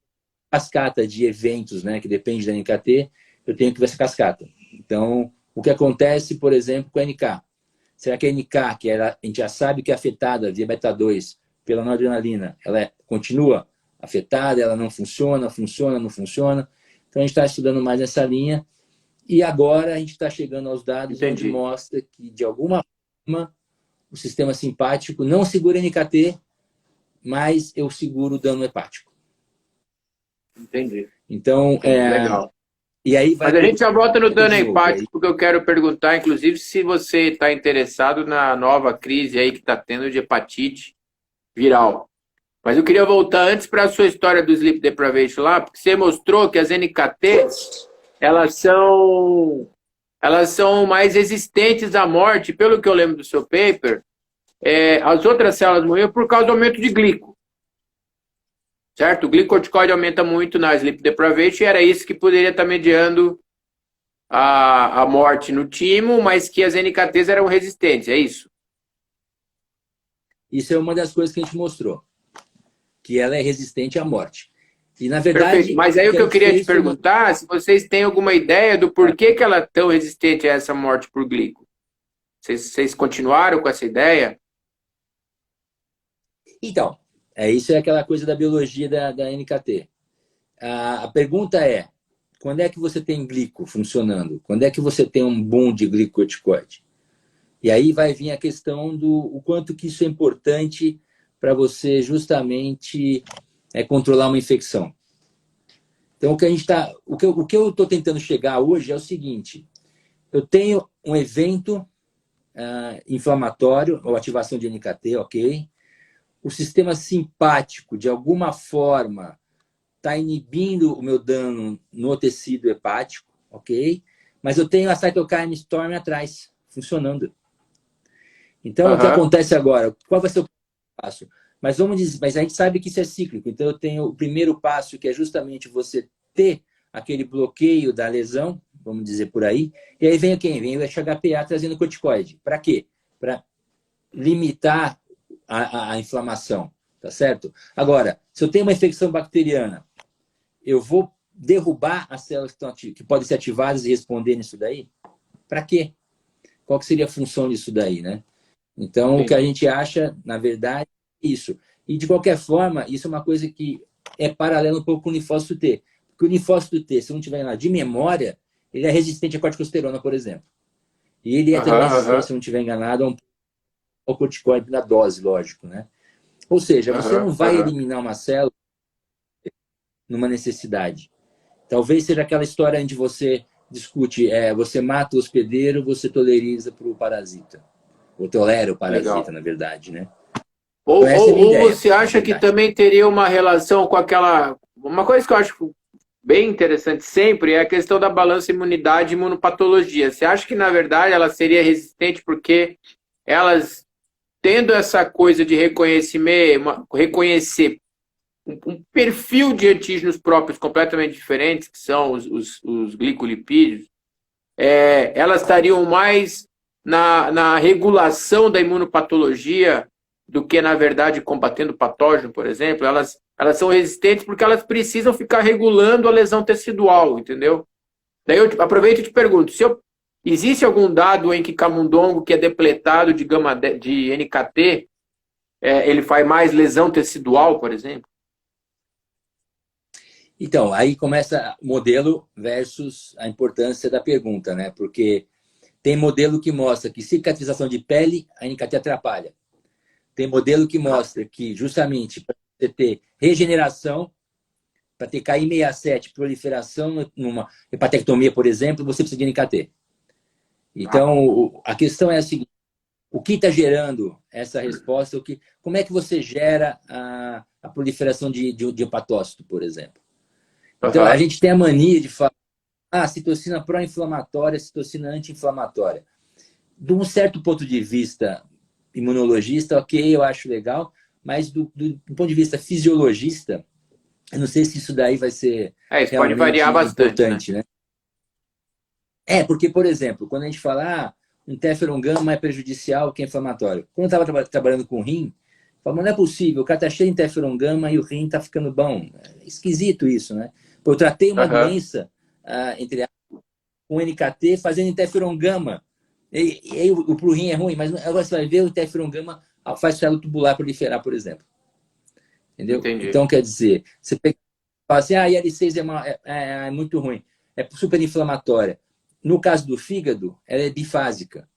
a cascata de eventos, né, que depende da NKT, eu tenho que ver essa cascata. Então, o que acontece, por exemplo, com a NK? Será que a NK, que a gente já sabe que é afetada via beta-2 pela noradrenalina, ela continua afetada, ela não funciona, não funciona? Então, a gente está estudando mais nessa linha. E agora a gente está chegando aos dados onde mostra que, de alguma forma, o sistema simpático não segura NKT, mas eu seguro o dano hepático. Entendi. Então, legal. E aí mas a gente já volta no dano hepático, porque eu quero perguntar, inclusive, se você está interessado na nova crise aí que está tendo de hepatite viral. Mas eu queria voltar antes para a sua história do sleep deprivation lá, porque você mostrou que as NKTs, elas são mais resistentes à morte, pelo que eu lembro do seu paper, as outras células morriam por causa do aumento de glico. Certo? O glicorticoide aumenta muito na sleep deprivation e era isso que poderia estar mediando a morte no timo, mas que as NKTs eram resistentes, é isso? Isso é uma das coisas que a gente mostrou, que ela é resistente à morte. E, na verdade... Perfeito. Mas aí o que eu queria te perguntar, se vocês têm alguma ideia do porquê que ela é tão resistente a essa morte por glico. Vocês continuaram com essa ideia? Então, isso é aquela coisa da biologia da NKT. A pergunta é, quando é que você tem glico funcionando? Quando é que você tem um boom de glicocorticoide? E aí vai vir a questão do o quanto que isso é importante para você justamente controlar uma infecção. Então, o que eu estou tentando chegar hoje é o seguinte: eu tenho um evento inflamatório, ou ativação de NKT, ok? O sistema simpático, de alguma forma, está inibindo o meu dano no tecido hepático, ok? Mas eu tenho a cytokine storm atrás, funcionando. Então, o que acontece agora? Qual vai ser o passo? Mas a gente sabe que isso é cíclico. Então, eu tenho o primeiro passo, que é justamente você ter aquele bloqueio da lesão, vamos dizer por aí. E aí vem quem? Vem o HPA trazendo corticoide. Para quê? Para limitar a inflamação, tá certo? Agora, se eu tenho uma infecção bacteriana, eu vou derrubar as células que podem ser ativadas e responder nisso daí? Para quê? Qual que seria a função disso daí, né? Então, o que a gente acha, na verdade, é isso. E, de qualquer forma, isso é uma coisa que é paralela um pouco com o linfócito T. Porque o linfócito T, se não tiver lá de memória, ele é resistente à corticosterona, por exemplo. E ele é também resistente, se não estiver enganado, ao corticoide na dose, lógico, né? Ou seja, você não vai eliminar uma célula numa necessidade. Talvez seja aquela história onde você discute, você mata o hospedeiro, você toleriza para o parasita. Ou tolera o parasita, na verdade, né? Ou você acha que também teria uma relação com aquela... Uma coisa que eu acho bem interessante sempre é a questão da balança imunidade e imunopatologia. Você acha que, na verdade, ela seria resistente porque elas, tendo essa coisa de reconhecer um perfil de antígenos próprios completamente diferentes, que são os glicolipídios, elas estariam mais na regulação da imunopatologia do que, na verdade, combatendo patógeno, por exemplo. Elas são resistentes porque elas precisam ficar regulando a lesão tecidual, entendeu? Daí eu aproveito e te pergunto, existe algum dado em que camundongo que é depletado de de NKT, ele faz mais lesão tecidual, por exemplo? Então, aí começa o modelo versus a importância da pergunta, né? Porque tem modelo que mostra que cicatrização de pele, a NKT atrapalha. Tem modelo que mostra que, justamente, para você ter regeneração, para ter KI67, proliferação numa hepatectomia, por exemplo, você precisa de NKT. Então, a questão é a seguinte: o que está gerando essa resposta? Como é que você gera a proliferação de hepatócito, por exemplo? Então, a gente tem a mania de falar citocina pró-inflamatória, citocina anti-inflamatória. De um certo ponto de vista imunologista, ok, eu acho legal, mas do ponto de vista fisiologista, eu não sei se isso daí vai ser isso pode variar bastante, importante, né? Porque, por exemplo, quando a gente fala interferon gama é prejudicial, que é inflamatório. Quando eu estava trabalhando com rim, eu falava, não é possível, o cara está cheio de interferon gama e o rim está ficando bom. É esquisito isso, né? Eu tratei uma doença, com NKT, fazendo interferon gama. E aí pro rim é ruim, mas agora você vai ver o interferon gama faz célula tubular proliferar, por exemplo. Entendeu? Entendi. Então, quer dizer, você fala assim, a IL-6 é muito ruim, é super inflamatória. No caso do fígado, ela é bifásica.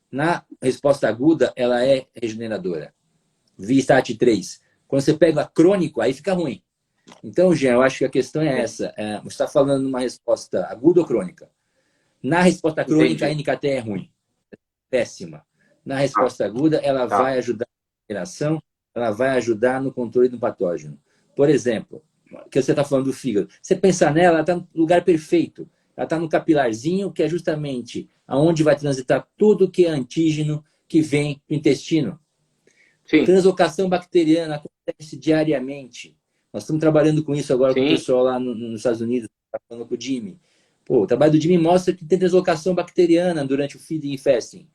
Na resposta aguda, ela é regeneradora. Via STAT3. Quando você pega crônico, aí fica ruim. Então, Jean, eu acho que a questão é essa. Você está falando numa resposta aguda ou crônica? Na resposta crônica, a NKT é ruim. Péssima. Na resposta aguda, ela vai ajudar na regeneração, ela vai ajudar no controle do patógeno. Por exemplo, que você está falando do fígado. Você pensar nela, ela está no lugar perfeito. Ela está no capilarzinho, que é justamente aonde vai transitar tudo que é antígeno que vem do intestino. Sim. Translocação bacteriana acontece diariamente. Nós estamos trabalhando com isso agora com o pessoal lá nos Estados Unidos, falando com o Jimmy. O trabalho do Jimmy mostra que tem translocação bacteriana durante o feeding e fasting.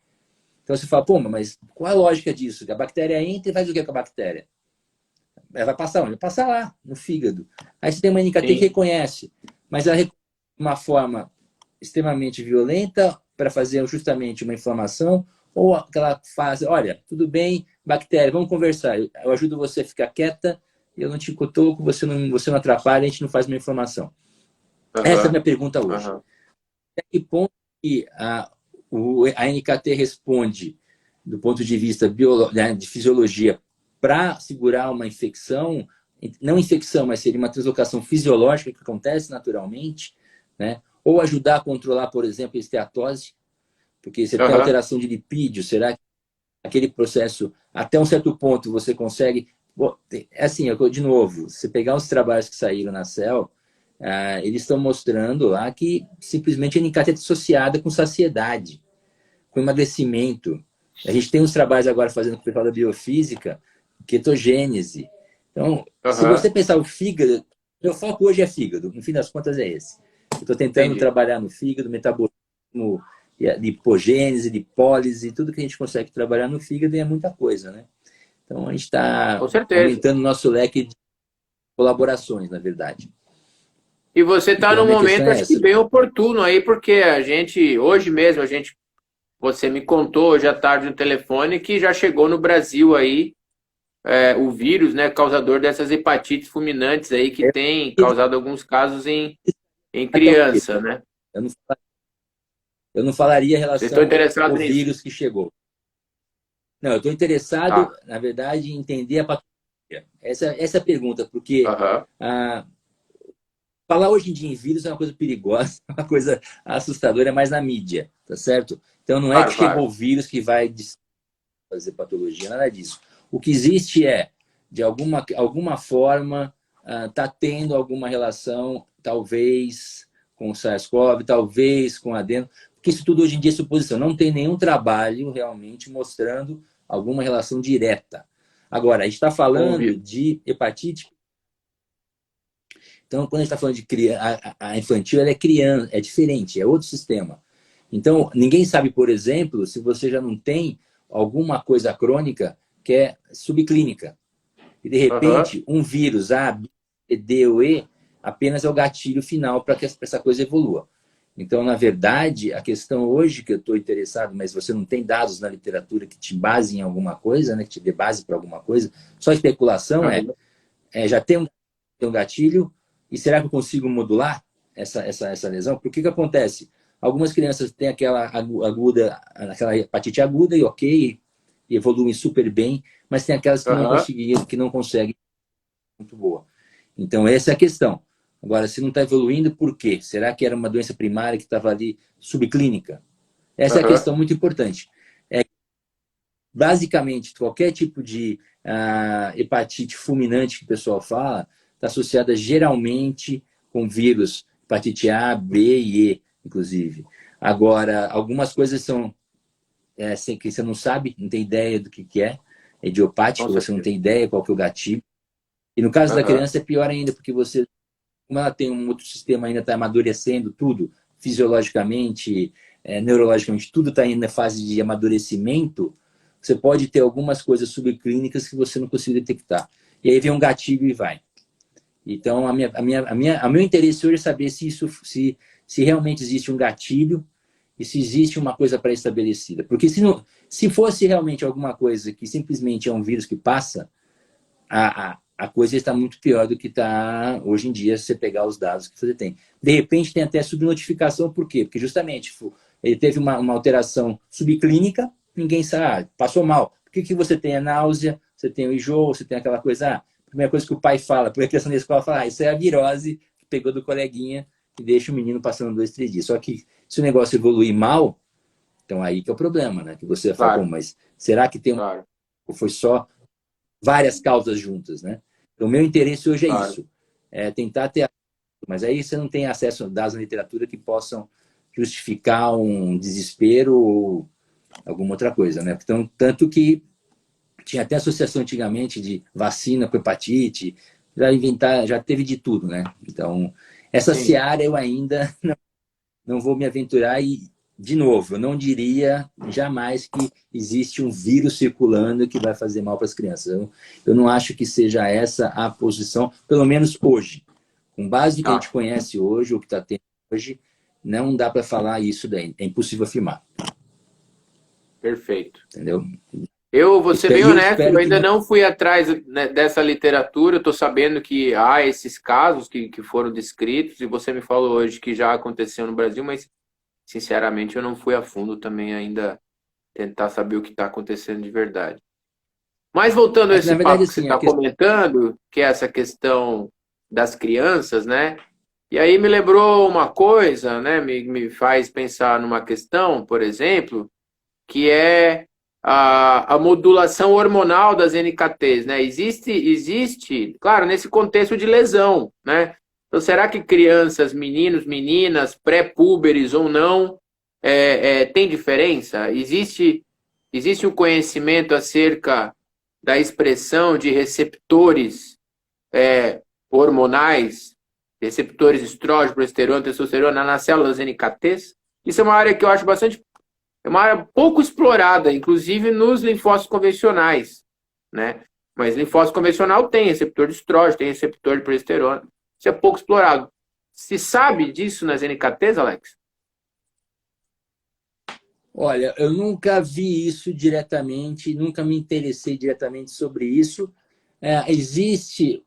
Então você fala, mas qual a lógica disso? A bactéria entra e faz o que com a bactéria? Ela vai passar onde? Vai passar lá, no fígado. Aí você tem uma NKT que reconhece, mas ela reconhece de uma forma extremamente violenta para fazer justamente uma inflamação, ou aquela fase, olha, tudo bem, bactéria, vamos conversar, eu ajudo você a ficar quieta, eu não te cutuco, você não atrapalha, a gente não faz uma inflamação. Essa é a minha pergunta hoje. Até que ponto que a NKT responde, do ponto de vista de fisiologia, para segurar uma infecção, não infecção, mas seria uma translocação fisiológica que acontece naturalmente, né? Ou ajudar a controlar, por exemplo, a esteatose, porque você tem alteração de lipídio, será que aquele processo, até um certo ponto, você consegue... Assim, de novo, você pegar os trabalhos que saíram na Cell, eles estão mostrando lá que simplesmente a NKT é associada com saciedade, com emagrecimento. A gente tem uns trabalhos agora fazendo com o pessoal da biofísica, ketogênese. Então, se você pensar o fígado, meu foco hoje é fígado, no fim das contas é esse. Eu estou tentando trabalhar no fígado, metabolismo, lipogênese, lipólise, tudo que a gente consegue trabalhar no fígado, e é muita coisa, né? Então, a gente está aumentando o nosso leque de colaborações, na verdade. E você está num momento, acho que bem oportuno aí, porque a gente, hoje mesmo, você me contou hoje à tarde no telefone que já chegou no Brasil aí o vírus, né, causador dessas hepatites fulminantes aí, que tem causado alguns casos em criança, né? Eu não falaria em relação ao vírus que chegou. Não, eu estou interessado, na verdade, em entender a patologia. Essa é a pergunta, porque falar hoje em dia em vírus é uma coisa perigosa, uma coisa assustadora, é mais na mídia, tá certo? Então não é que chegou o vírus que vai fazer patologia, nada disso. O que existe de alguma forma, está tendo alguma relação, talvez com o SARS-CoV, talvez com adeno, porque isso tudo hoje em dia é suposição. Não tem nenhum trabalho realmente mostrando alguma relação direta. Agora, a gente está falando de hepatite. Então, quando a gente está falando de criança, a infantil, ela é criança, é diferente, é outro sistema. Então, ninguém sabe, por exemplo, se você já não tem alguma coisa crônica que é subclínica. E, de Aham. repente, um vírus A, B, D ou E apenas é o gatilho final para que essa coisa evolua. Então, na verdade, a questão hoje que eu estou interessado, mas você não tem dados na literatura que te basem em alguma coisa, né, que te dê base para alguma coisa, só especulação Aham. já tem um gatilho, e será que eu consigo modular essa lesão? Porque o que acontece? Algumas crianças têm aquela aguda, aquela hepatite aguda e ok, e evoluem super bem, mas tem aquelas Aham. que não conseguem muito boa. Então, essa é a questão. Agora, se não está evoluindo, por quê? Será que era uma doença primária que estava ali subclínica? Essa é a Aham. questão muito importante. Basicamente, qualquer tipo de hepatite fulminante que o pessoal fala está associada geralmente com vírus, hepatite A, B e E, inclusive. Agora, algumas coisas são que você não sabe, não tem ideia do que é Com idiopática, você não certeza. tem ideia qual que é o gatilho. E no caso da Aham. criança é pior ainda, porque você, como ela tem um outro sistema ainda está amadurecendo tudo, fisiologicamente, neurologicamente, tudo está ainda na fase de amadurecimento, você pode ter algumas coisas subclínicas que você não conseguiu detectar. E aí vem um gatilho e vai. Então, a meu interesse hoje é saber se realmente existe um gatilho e se existe uma coisa pré-estabelecida. Porque se fosse realmente alguma coisa que simplesmente é um vírus que passa, a coisa está muito pior do que está hoje em dia, se você pegar os dados que você tem. De repente, tem até subnotificação, por quê? Porque justamente ele teve uma alteração subclínica, ninguém sabe, passou mal. Por que você tem a náusea, você tem o enjoo, você tem aquela coisa, a primeira coisa que o pai fala, porque a criança na escola fala, isso é a virose que pegou do coleguinha e deixa o menino passando 2, 3 dias. Só que se o negócio evoluir mal, então aí que é o problema, né? Que você fala, bom, Claro, mas será que claro, foi só várias causas juntas, né? Então, o meu interesse hoje é claro. isso, tentar ter, mas aí você não tem acesso a dados na literatura que possam justificar um desespero ou alguma outra coisa, né? Então, tanto que tinha até associação antigamente de vacina com hepatite, já teve de tudo, né? Então, essa Sim. seara eu ainda não vou me aventurar e, de novo, eu não diria jamais que existe um vírus circulando que vai fazer mal para as crianças. Eu não acho que seja essa a posição, pelo menos hoje. Com base no que a gente Tá, conhece hoje, o que está tendo hoje, não dá para falar isso daí. É impossível afirmar, perfeito. entendeu? Eu vou ser bem E eu honesto, eu espero que ainda não. não fui atrás, né, dessa literatura. Estou sabendo que há esses casos que foram descritos, e você me falou hoje que já aconteceu no Brasil, mas sinceramente eu não fui a fundo também ainda tentar saber o que está acontecendo de verdade. Mas voltando a Na esse verdade, papo que você assim, a está questão. comentando, que é essa questão das crianças, né? E aí me lembrou uma coisa, né? Me faz pensar numa questão, por exemplo, que é a modulação hormonal das NKTs, né? Existe, claro, nesse contexto de lesão, né? Então, será que crianças, meninos, meninas, pré-púberes ou não, tem diferença? Existe um conhecimento acerca da expressão de receptores hormonais, receptores de estrógeno, progesterona, testosterona nas células NKTs? Isso é uma área que eu acho bastante é uma área pouco explorada, inclusive nos linfócitos convencionais, né? Mas linfócito convencional tem receptor de estrógeno, tem receptor de progesterona. Isso é pouco explorado. Se sabe disso nas NKTs, Alex? Olha, eu nunca vi isso diretamente, nunca me interessei diretamente sobre isso. Existe,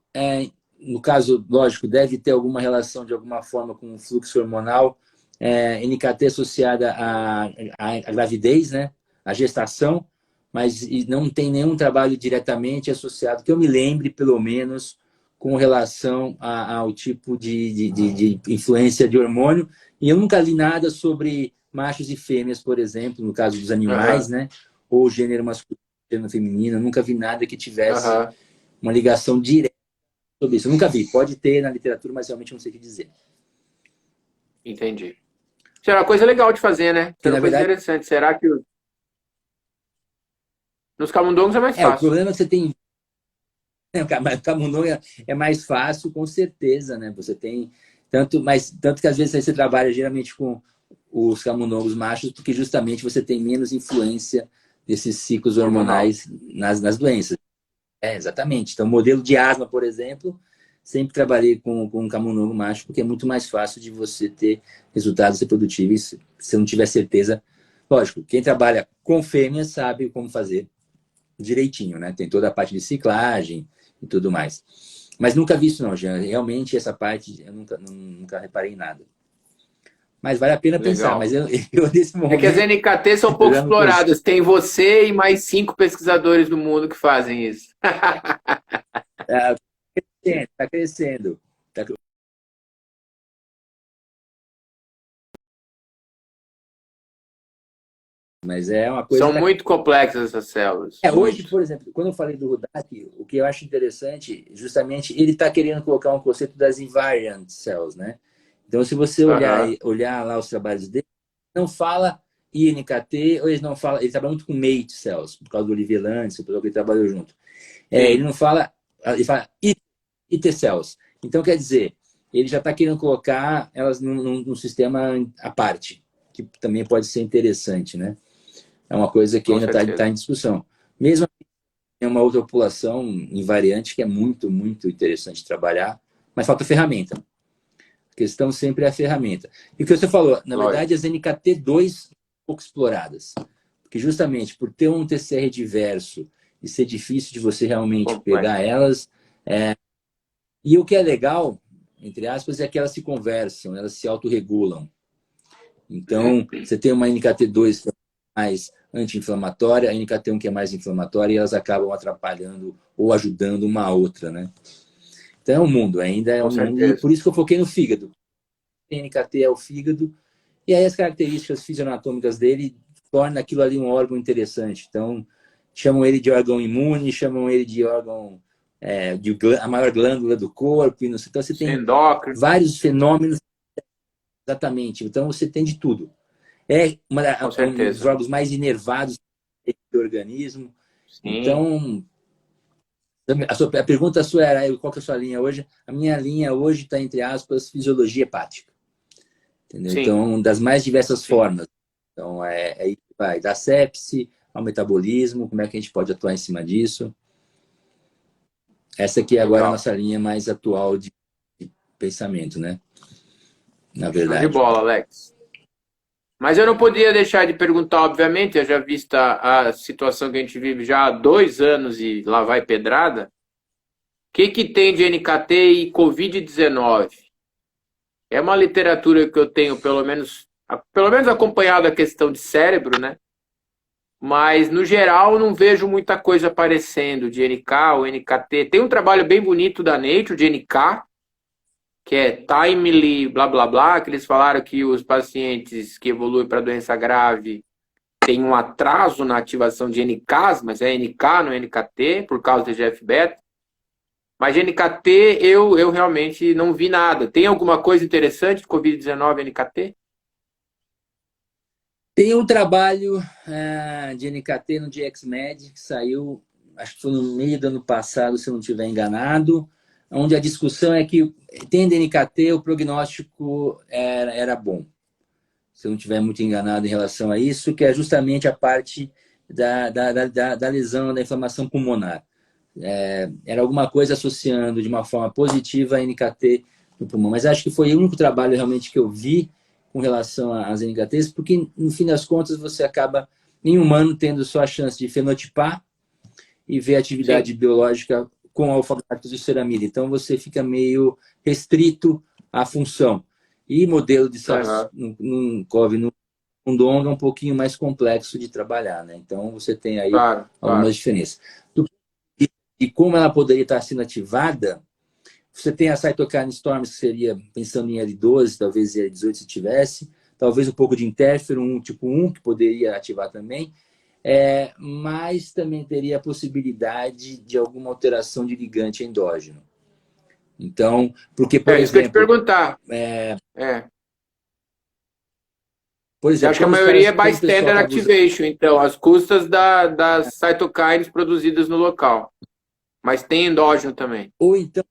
no caso, lógico, deve ter alguma relação de alguma forma com o fluxo hormonal, NKT associada à gravidez, né? À gestação, mas não tem nenhum trabalho diretamente associado, que eu me lembre, pelo menos, com relação ao tipo de influência de hormônio. E eu nunca li nada sobre machos e fêmeas, por exemplo, no caso dos animais, Aham, né? Ou gênero masculino, gênero feminino. Eu nunca vi nada que tivesse aham, uma ligação direta sobre isso. Eu nunca vi. Pode ter na literatura, mas realmente não sei o que dizer. entendi. Isso era uma coisa legal de fazer, né? Isso Que, era uma na coisa verdade, interessante. Será que nos camundongos é mais o fácil? problema é que você tem. O camundongo é mais fácil, com certeza, né? Você tem tanto, mas tanto que às vezes você trabalha geralmente com os camundongos machos, porque justamente você tem menos influência desses ciclos hormonais nas doenças. Exatamente. Então, modelo de asma, por exemplo, sempre trabalhei com um camundongo macho, porque é muito mais fácil de você ter resultados reprodutíveis se você não tiver certeza. Lógico, quem trabalha com fêmea sabe como fazer direitinho, né? Tem toda a parte de ciclagem e tudo mais. Mas nunca vi isso não, Jean. Realmente essa parte eu nunca reparei em nada. Mas vale a pena pensar. Mas Legal. eu nesse É que as momento, NKT são eu pouco já não consigo. exploradas. Tem você e mais 5 pesquisadores do mundo que fazem isso. Está crescendo. Tá... Mas é uma coisa São que muito complexas essas células. hoje, Muito. por exemplo, quando eu falei do Hudak, o que eu acho interessante, justamente, ele está querendo colocar um conceito das invariant cells, né? Então, se você Aham. olhar lá os trabalhos dele, não fala INKT, ou ele não fala, ele trabalha muito com mate cells, por causa do Olivier Lantz, o pessoal que ele trabalhou junto. Ele Sim, não fala, ele fala IT cells. Então, quer dizer, ele já está querendo colocar elas num sistema à parte, que também pode ser interessante, né? É uma coisa que com ainda está certeza. em discussão. Mesmo tem uma outra população invariante que é muito, muito interessante de trabalhar, mas falta ferramenta. A questão sempre é a ferramenta. E o que você falou, na Lógico. verdade, as NKT2 pouco exploradas. Porque justamente por ter um TCR diverso e ser difícil de você realmente pegar Complexo. elas. E o que é legal, entre aspas, é que elas se conversam, elas se autorregulam. Então, você tem uma NKT2 que é mais anti-inflamatória, a NKT1 que é mais inflamatória, e elas acabam atrapalhando ou ajudando uma a outra, né? Então é um mundo, ainda é Com um mundo, e certeza. por isso que eu foquei no fígado. A NKT é o fígado, e aí as características fisionatômicas dele tornam aquilo ali um órgão interessante. Então, chamam ele de órgão imune, chamam ele de órgão, de a maior glândula do corpo, e não sei. Então você tem Endócrino. vários fenômenos, exatamente. Então você tem de tudo. Com É um dos certeza. órgãos mais inervados do organismo. Sim. Então, a pergunta sua era qual que é a sua linha hoje? A minha linha hoje está, entre aspas, fisiologia hepática. Entendeu? Sim. Então, das mais diversas Sim. formas. Então, aí vai da sepse ao metabolismo, como é que a gente pode atuar em cima disso. Essa aqui é agora a Legal. nossa linha mais atual de pensamento, né? Na Show de verdade. bola, Alex. Mas eu não podia deixar de perguntar, obviamente, eu já vista a situação que a gente vive já há 2 anos e lá vai pedrada. O que que tem de NKT e Covid-19? É uma literatura que eu tenho pelo menos acompanhado a questão de cérebro, né? Mas no geral não vejo muita coisa aparecendo de NK ou NKT. Tem um trabalho bem bonito da Nature de NK, que é timely, blá blá blá, que eles falaram que os pacientes que evoluem para doença grave têm um atraso na ativação de NKs, mas é NK, não é NKT, por causa do TGF-beta. Mas de NKT eu realmente não vi nada. Tem alguma coisa interessante de Covid-19 NKT? Tem um trabalho de NKT no DXMed que saiu, acho que foi no meio do ano passado, se eu não estiver enganado, onde a discussão é que, tendo NKT, o prognóstico era bom. Se eu não estiver muito enganado em relação a isso, que é justamente a parte da lesão, da inflamação pulmonar. Era alguma coisa associando de uma forma positiva a NKT no pulmão. Mas acho que foi o único trabalho realmente que eu vi com relação às NKTs, porque no fim das contas você acaba, em humano, tendo só a chance de fenotipar e ver a atividade Sim. biológica com alfa-galactose e ceramida. Então você fica meio restrito à função. E modelo de SARS Aham. num CoV no Mundonga é um pouquinho mais complexo de trabalhar, né? Então você tem aí Claro, claro. algumas diferenças. E como ela poderia estar sendo ativada, você tem a Cytokine Storms, que seria pensando em L12, talvez L18 se tivesse, talvez um pouco de interferon tipo 1, que poderia ativar também, mas também teria a possibilidade de alguma alteração de ligante endógeno. Então, porque, É isso que eu ia te perguntar. É. Eu acho que a quando os maioria é caras, quando o pessoal bystander estava usando. activation, então, as custas das cytokines produzidas no local. Mas tem endógeno também. Ou então,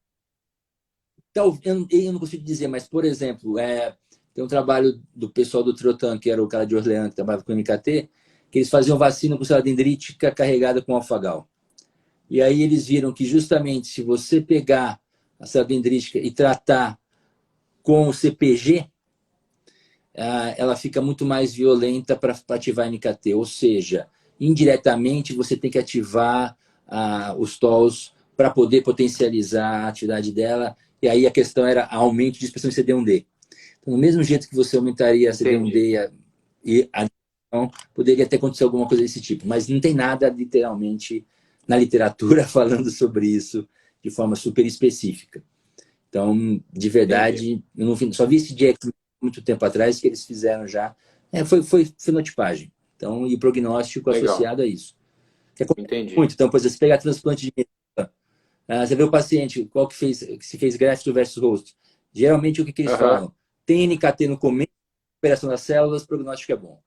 eu não consigo dizer, mas, por exemplo, Tem um trabalho do pessoal do Trotan, que era o cara de Orleans, que trabalhava com NKT, que eles faziam vacina com célula dendrítica carregada com alfagal. E aí eles viram que justamente se você pegar a célula dendrítica e tratar com o CPG, ela fica muito mais violenta para ativar a NKT. Ou seja, indiretamente você tem que ativar os TOLs para poder potencializar a atividade dela. E aí a questão era aumento de expressão de CD1D. Então, do mesmo jeito que você aumentaria a CD1D e a poderia até acontecer alguma coisa desse tipo. Mas não tem nada, literalmente, na literatura falando sobre isso de forma super específica. Então, de verdade, eu não só vi esse dia muito tempo atrás que eles fizeram já. Foi fenotipagem. Então, e prognóstico associado a isso. Entendi. Muito. Então, por exemplo, você pegar transplante de medula, você vê o paciente, qual que se fez graft versus host. Geralmente, o que eles falam? Tem NKT no começo da operação das células, o prognóstico é bom.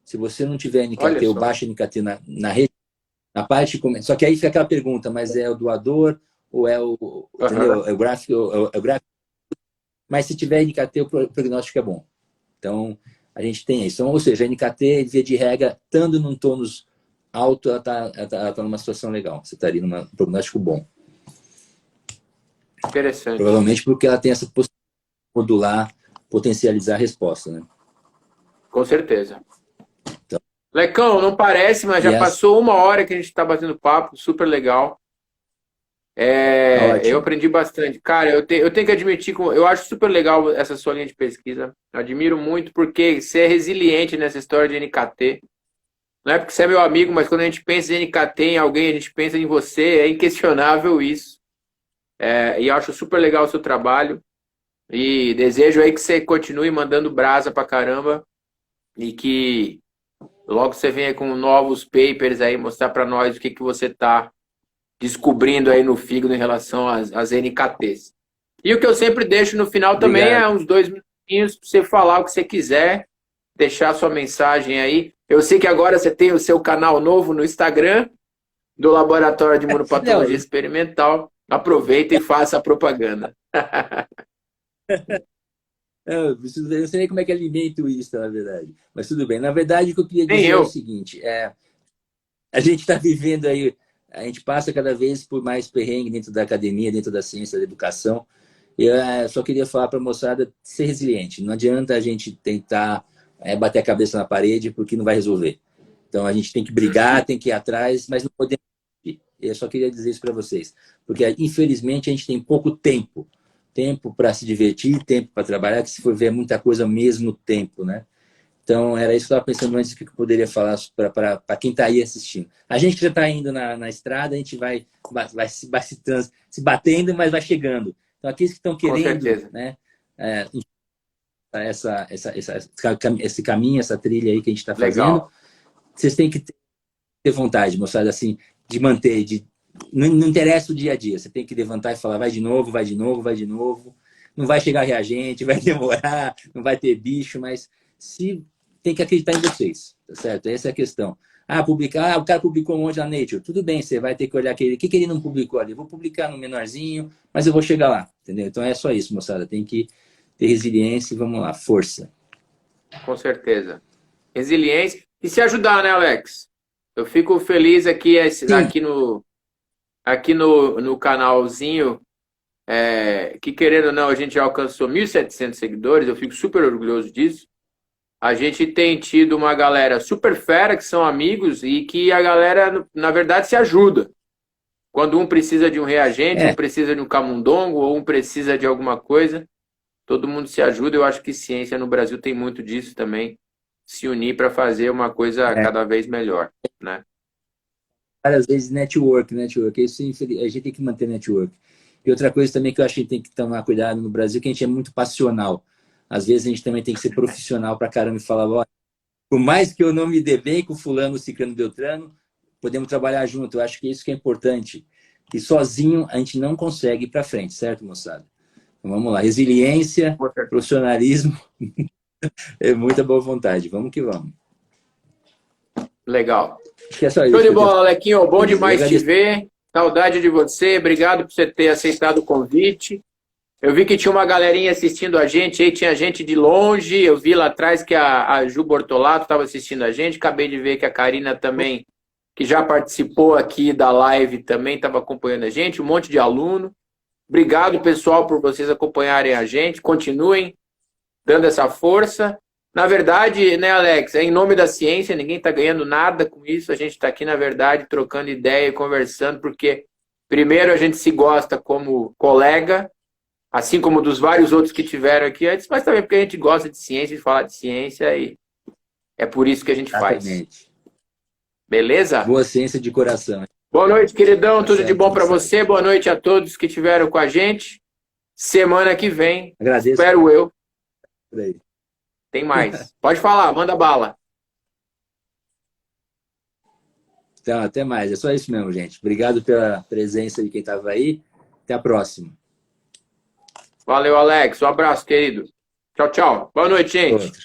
Se você não tiver NKT ou baixa NKT na rede, na parte... Só que aí fica aquela pergunta, mas é o doador ou é entendeu? É o gráfico? É o gráfico? Mas se tiver NKT, o prognóstico é bom. Então, a gente tem isso. Então, ou seja, a NKT, via de regra, estando num tônus alto, ela está numa situação legal. Você estaria num prognóstico bom. Interessante. Provavelmente porque ela tem essa possibilidade de modular, potencializar a resposta, né? Com certeza. Então, Lecão, não parece, mas já passou 1 hora que a gente está batendo papo, super legal. Eu aprendi bastante. Cara, eu tenho que admitir que eu acho super legal essa sua linha de pesquisa. Admiro muito porque você é resiliente nessa história de NKT. Não é porque você é meu amigo, mas quando a gente pensa em NKT, em alguém, a gente pensa em você. É inquestionável isso. E eu acho super legal o seu trabalho. E desejo aí que você continue mandando brasa pra caramba. E que logo você venha com novos papers aí, mostrar pra nós o que você tá descobrindo aí no fígado em relação às NKTs. E o que eu sempre deixo no final também é uns 2 minutinhos para você falar o que você quiser, deixar sua mensagem aí. Eu sei que agora você tem o seu canal novo no Instagram, do Laboratório de Imunopatologia Experimental. Aproveita e faça a propaganda. Eu não sei nem como é que alimento isso, na verdade. Mas tudo bem. Na verdade, o que eu queria dizer é o seguinte. A gente está vivendo aí... A gente passa cada vez por mais perrengue dentro da academia, dentro da ciência, da educação. E eu só queria falar para a moçada ser resiliente. Não adianta a gente tentar bater a cabeça na parede, porque não vai resolver. Então, a gente tem que brigar, tem que ir atrás, mas não podemos... Eu só queria dizer isso para vocês. Porque, infelizmente, a gente tem pouco tempo. Tempo para se divertir, tempo para trabalhar, que se for ver é muita coisa ao mesmo tempo, né? Então, era isso que eu estava pensando antes, que eu poderia falar para quem está aí assistindo. A gente que já está indo na estrada, a gente vai se batendo, mas vai chegando. Então, aqueles que estão querendo, né, esse caminho, essa trilha aí que a gente está fazendo, vocês têm que ter vontade, moçada, assim, de manter, não interessa o dia a dia, você tem que levantar e falar, vai de novo, vai de novo, vai de novo. Não vai chegar reagente, vai demorar, não vai ter bicho, mas tem que acreditar em vocês, tá certo? Essa é a questão. O cara publicou um monte na Nature. Tudo bem, você vai ter que olhar o que ele não publicou ali. Eu vou publicar no menorzinho, mas eu vou chegar lá, entendeu? Então é só isso, moçada. Tem que ter resiliência e vamos lá, força. Com certeza. Resiliência e se ajudar, né, Alex? Eu fico feliz aqui no canalzinho, que querendo ou não, a gente já alcançou 1.700 seguidores. Eu fico super orgulhoso disso. A gente tem tido uma galera super fera, que são amigos, e que a galera, na verdade, se ajuda. Quando um precisa de um reagente, um precisa de um camundongo, ou um precisa de alguma coisa, todo mundo se ajuda. Eu acho que ciência no Brasil tem muito disso também, se unir para fazer uma coisa cada vez melhor, né? Várias vezes network. Isso, a gente tem que manter network. E outra coisa também que eu acho que tem que tomar cuidado no Brasil, que a gente é muito passional. Às vezes a gente também tem que ser profissional pra caramba e falar, olha, por mais que eu não me dê bem com fulano, ciclano, beltrano, podemos trabalhar junto. Eu acho que isso que é importante. Que sozinho a gente não consegue ir para frente, certo, moçada? Então, vamos lá. Resiliência, profissionalismo, muita boa vontade. Vamos que vamos. Legal. Acho que é só isso. Show de bola, Alequinho. Bom demais te ver. Saudade de você. Obrigado por você ter aceitado o convite. Eu vi que tinha uma galerinha assistindo a gente, aí tinha gente de longe, eu vi lá atrás que a Ju Bortolato estava assistindo a gente, acabei de ver que a Karina também, que já participou aqui da live, também estava acompanhando a gente, um monte de aluno. Obrigado, pessoal, por vocês acompanharem a gente, continuem dando essa força. Na verdade, né, Alex, é em nome da ciência, ninguém está ganhando nada com isso, a gente está aqui, na verdade, trocando ideia e conversando, porque primeiro a gente se gosta como colega, assim como dos vários outros que tiveram aqui antes, mas também porque a gente gosta de ciência, de falar de ciência, e é por isso que a gente faz. Exatamente. Beleza? Boa ciência de coração. Boa noite, queridão. Tá Tudo de certo, bom para tá você. certo. Boa noite a todos que estiveram com a gente. Semana que vem, Agradeço espero eu, por aí. tem mais. Pode falar, manda bala. Então, até mais. É só isso mesmo, gente. Obrigado pela presença de quem estava aí. Até a próxima. Valeu, Alex. Um abraço, querido. Tchau, tchau. Boa noite, gente. Outro.